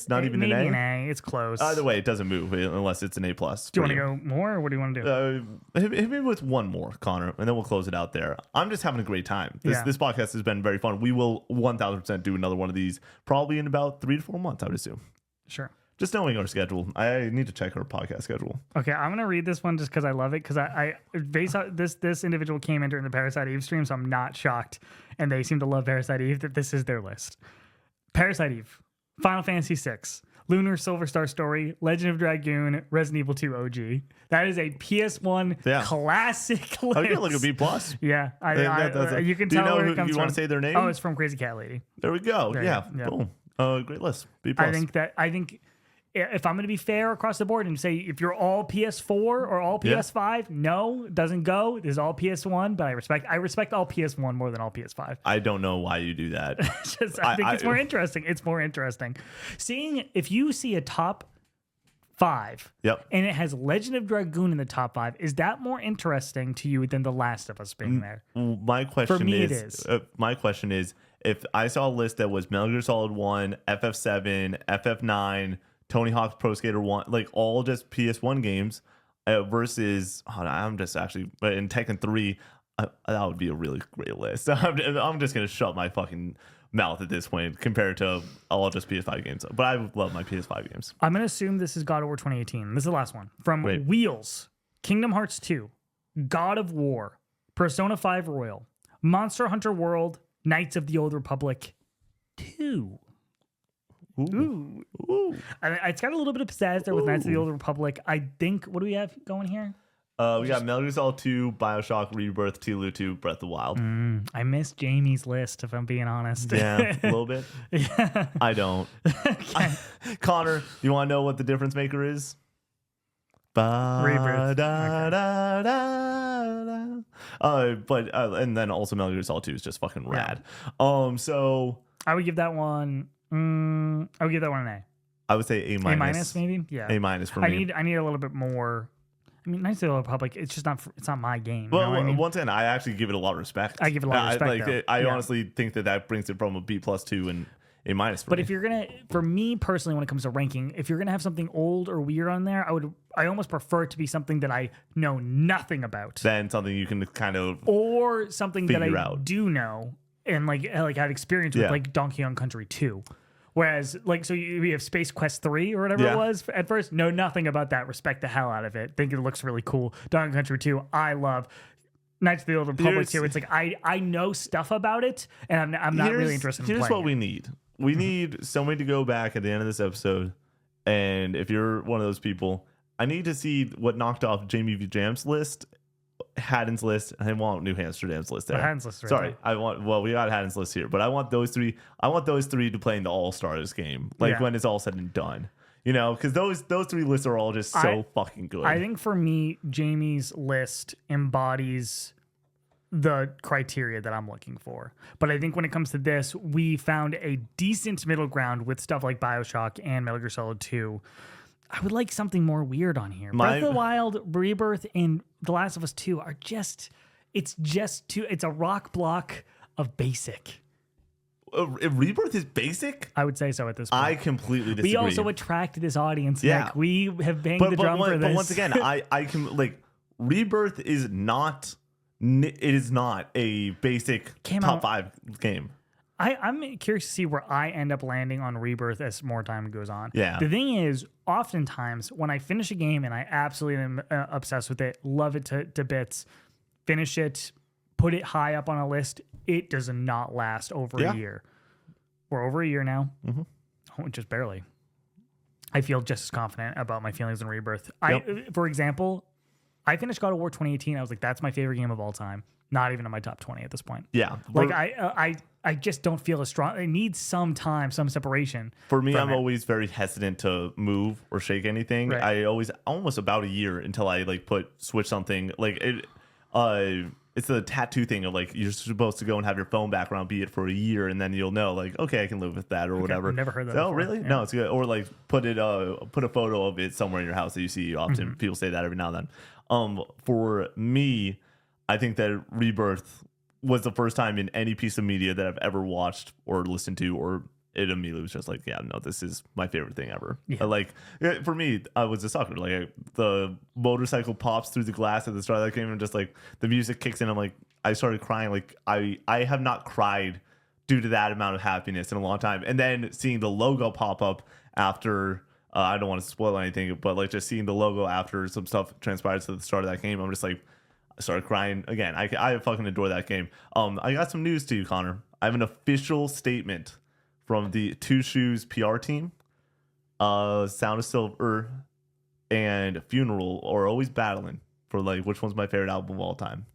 Not even maybe an A. An A. It's close. Either way, it doesn't move unless it's an A+. Do you want to go more, or what do you want to do? Hit me with one more, Connor, and then we'll close it out there. I'm just having a great time. This podcast has been very fun. We will 1,000% do another one of these probably in about 3 to 4 months, I would assume. Sure. Just knowing our schedule, I need to check our podcast schedule. Okay, I'm gonna read this one just because I love it. Because I based on this individual came in during the Parasite Eve stream, so I'm not shocked. And they seem to love Parasite Eve. That this is their list: Parasite Eve, Final Fantasy VI, Lunar Silver Star Story, Legend of Dragoon, Resident Evil 2 OG. That is a PS1 classic list. I get like a B+. Yeah, you can do you tell know where who, it comes you from. want to say their name? Oh, it's from Crazy Cat Lady. There we go. Yeah. Boom. Great list. B+. I think if I'm going to be fair across the board and say if you're all PS4 or all PS5, no, it doesn't go. This is all PS1, but I respect all PS1 more than all PS5. I don't know why you do that. I think it's more interesting. It's more interesting. Seeing if you see a top 5 and it has Legend of Dragoon in the top 5, is that more interesting to you than The Last of Us being there? My question For me, it is. My question is, if I saw a list that was Metal Gear Solid 1, FF7, FF9, Tony Hawk's Pro Skater 1, like all just PS1 games versus, I'm just actually, in Tekken 3, that would be a really great list. I'm just going to shut my fucking mouth at this point compared to all just PS5 games. But I love my PS5 games. I'm going to assume this is God of War 2018. This is the last one. From Wheels, Kingdom Hearts 2, God of War, Persona 5 Royal, Monster Hunter World, Knights of the Old Republic 2. Ooh. It's got a little bit of pizzazz there with Knights of the Old Republic. I think, what do we have going here? We got Metal Gear Solid 2, Bioshock, Rebirth, TLU 2, Breath of the Wild. I missed Jamie's list, if I'm being honest. Yeah, a little bit. Yeah. I don't. Okay. Connor, you want to know what the difference maker is? Rebirth. And then also Metal Gear Solid 2 is just fucking rad. So I would give that one. I would give that one an A. I would say A-. A- maybe. Yeah. A- for me. I need a little bit more. I mean, Knights of the Old Republic, it's just not. It's not my game. Well, you know what I mean? once again, I actually give it a lot of respect. I give it a lot of respect. Though. I honestly think that brings it from a B+ to an A- for But me. if you're gonna, for me personally, when it comes to ranking, if you're gonna have something old or weird on there, I almost prefer it to be something that I know nothing about, then something you can kind of or something that I out. do know and like had experience with, Yeah. like Donkey Kong Country 2. Whereas, like, so we have Space Quest 3 or whatever it was at first. Know nothing about that. Respect the hell out of it. Think it looks really cool. Donkey Kong Country 2, I love. Knights of the Old Republic 2. It's like I know stuff about it, and I'm not really interested in playing. Here's what it. we need. We need somebody to go back at the end of this episode, and if you're one of those people, I need to see what knocked off Jamie V. Jam's list, Haddon's list. I want New Amsterdam's list there. Haddon's list, right? Sorry, we got Haddon's list here, but I want those three. I want those three to play in the All Stars game, like when it's all said and done. You know, because those three lists are all just so fucking good. I think for me, Jamie's list embodies the criteria that I'm looking for. But I think when it comes to this, we found a decent middle ground with stuff like BioShock and Metal Gear Solid 2. I would like something more weird on here. Breath of the Wild, Rebirth, and The Last of Us 2 are it's a rock block of basic. Rebirth is basic? I would say so at this point. I completely disagree. We also attract this audience. Yeah. Nick. We have banged the drum for this. But once again, I can, like, Rebirth is not... It is not a basic top 5 game. I'm curious to see where I end up landing on Rebirth as more time goes on. Yeah. The thing is, oftentimes when I finish a game and I absolutely am obsessed with it, love it to bits, finish it, put it high up on a list, it does not last over a year. We're over a year now. Mm-hmm. Just barely. I feel just as confident about my feelings in Rebirth. For example, I finished God of War 2018. I was like, that's my favorite game of all time. Not even in my top 20 at this point. Yeah. Like I just don't feel as strong. It needs some time, some separation. For me, I'm always very hesitant to move or shake anything. Right. I always almost about a year until I like switch something. Like it, it's a tattoo thing of like you're supposed to go and have your phone background be it for a year, and then you'll know like okay, I can live with that or whatever. I've never heard that. Oh, before. really? Yeah. No, it's good. Or like put a photo of it somewhere in your house that you see often. Mm-hmm. People say that every now and then. For me, I think that Rebirth was the first time in any piece of media that I've ever watched or listened to, or it immediately was just like, yeah, no, this is my favorite thing ever. Yeah. Like for me, I was a sucker. Like the motorcycle pops through the glass at the start of that game, and just like the music kicks in. I'm like, I started crying. Like I have not cried due to that amount of happiness in a long time. And then seeing the logo pop up after. I don't want to spoil anything, but like just seeing the logo after some stuff transpires at the start of that game, I'm just like, I started crying again. I fucking adore that game. I got some news to you, Connor. I have an official statement from the Two Shoes PR team. Sound of Silver and Funeral are always battling for like which one's my favorite album of all time.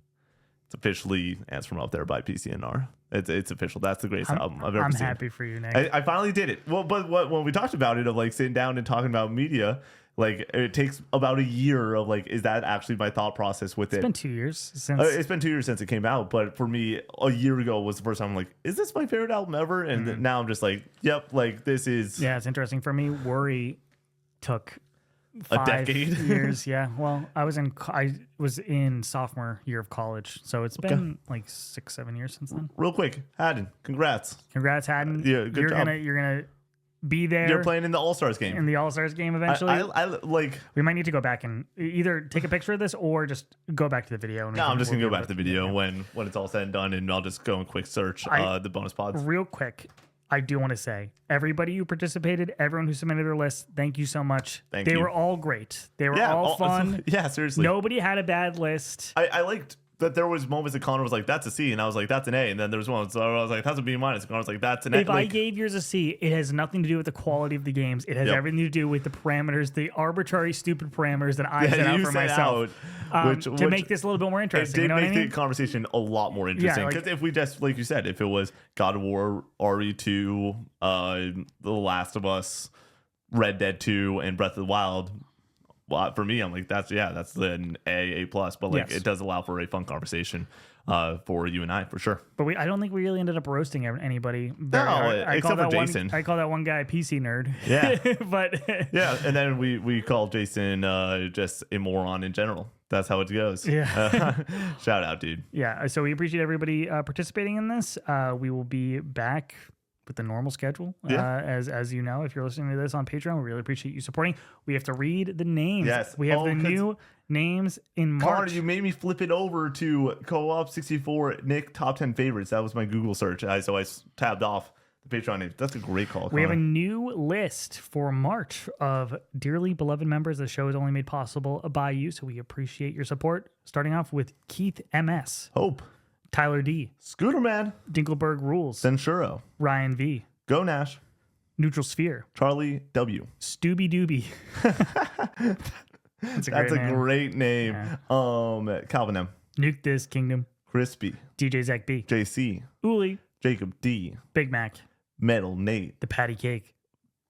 It's officially Ants From Up There by PCNR. It's official. That's the greatest album I've ever seen. I'm happy for you, Nick. I finally did it. Well, but when we talked about it, of like sitting down and talking about media, like it takes about a year of like, is that actually my thought process with it? It's been 2 years since. It's been 2 years since it came out, but for me, a year ago was the first time I'm like, is this my favorite album ever? And now I'm just like, yep, like this is. Yeah, it's interesting for me. Worry took A 5 decade? years. Yeah, well, I was in sophomore year of college, so it's been like 6-7 years since then. Real quick, Haddon, congrats. Congrats, Haddon. Yeah, good job. You're gonna be there. You're playing in the All Stars game. in the All Stars game eventually. I like. We might need to go back and either take a picture of this or just go back to the video. And No, I'm just gonna we'll go back to the video when it's all said and done, and I'll just go and quick search the bonus pods. Real quick, I do want to say, everybody who participated, everyone who submitted their list, thank you so much. Thank they you. were all great. They were all fun. Yeah, seriously. Nobody had a bad list. I liked that there was moments that Connor was like, that's a C, and I was like, that's an A, and then there was one, so I was like, that's a B minus, and Connor was like, that's an A. If I gave yours a C, it has nothing to do with the quality of the games. It has everything to do with the parameters, the arbitrary, stupid parameters that I set out for myself to make this a little bit more interesting. It did You know make what I mean? the conversation a lot more interesting. like- Because if we just, like you said, if it was God of War, RE2, The Last of Us, Red Dead 2, and Breath of the Wild, well, for me, I'm like, that's an A plus, but like Yes. it does allow for a fun conversation for you and I for sure. But I don't think we really ended up roasting anybody. Except for Jason. I call that one guy a PC nerd. Yeah. But Yeah, and then we call Jason just a moron in general. That's how it goes. Yeah. Shout out, dude. Yeah. So we appreciate everybody participating in this. We will be back with the normal schedule. Yeah. As you know, if you're listening to this on Patreon, we really appreciate you supporting. We have to read the names. Yes. We have the 'cause new names in March. Connor, you made me flip it over to Co-op 64 Nick top 10 favorites. That was my Google search. So I tabbed off the Patreon name. That's a great call. We have a Connor. new list for March of dearly beloved members. The show is only made possible by you, so we appreciate your support. Starting off with Keith MS, Hope, Tyler D, Scooter Man, Dinkelberg Rules, Censuro, Ryan V, Go Nash, Neutral Sphere, Charlie W. Stooby Dooby. That's a great name. Calvin M, Nuke This Kingdom, Crispy, DJ Zach B, JC, Uli, Jacob D, Big Mac, Metal Nate, The Patty Cake,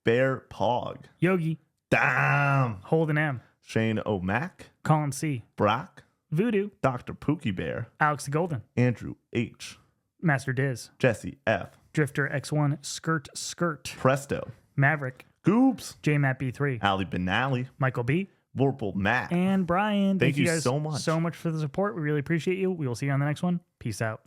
Bear Pog, Yogi, Damn, Holden M, Shane O'Mac, Colin C, Brock, Voodoo, Dr. Pookie Bear, Alex the Golden, Andrew H, Master Diz, Jesse F, Drifter X1, Skirt, Presto, Maverick, Goops, JMat B3, Ali Benally, Michael B, Vorpal Matt. and Brian. Thank you guys so much. so much for the support. We really appreciate you. We will see you on the next one. Peace out.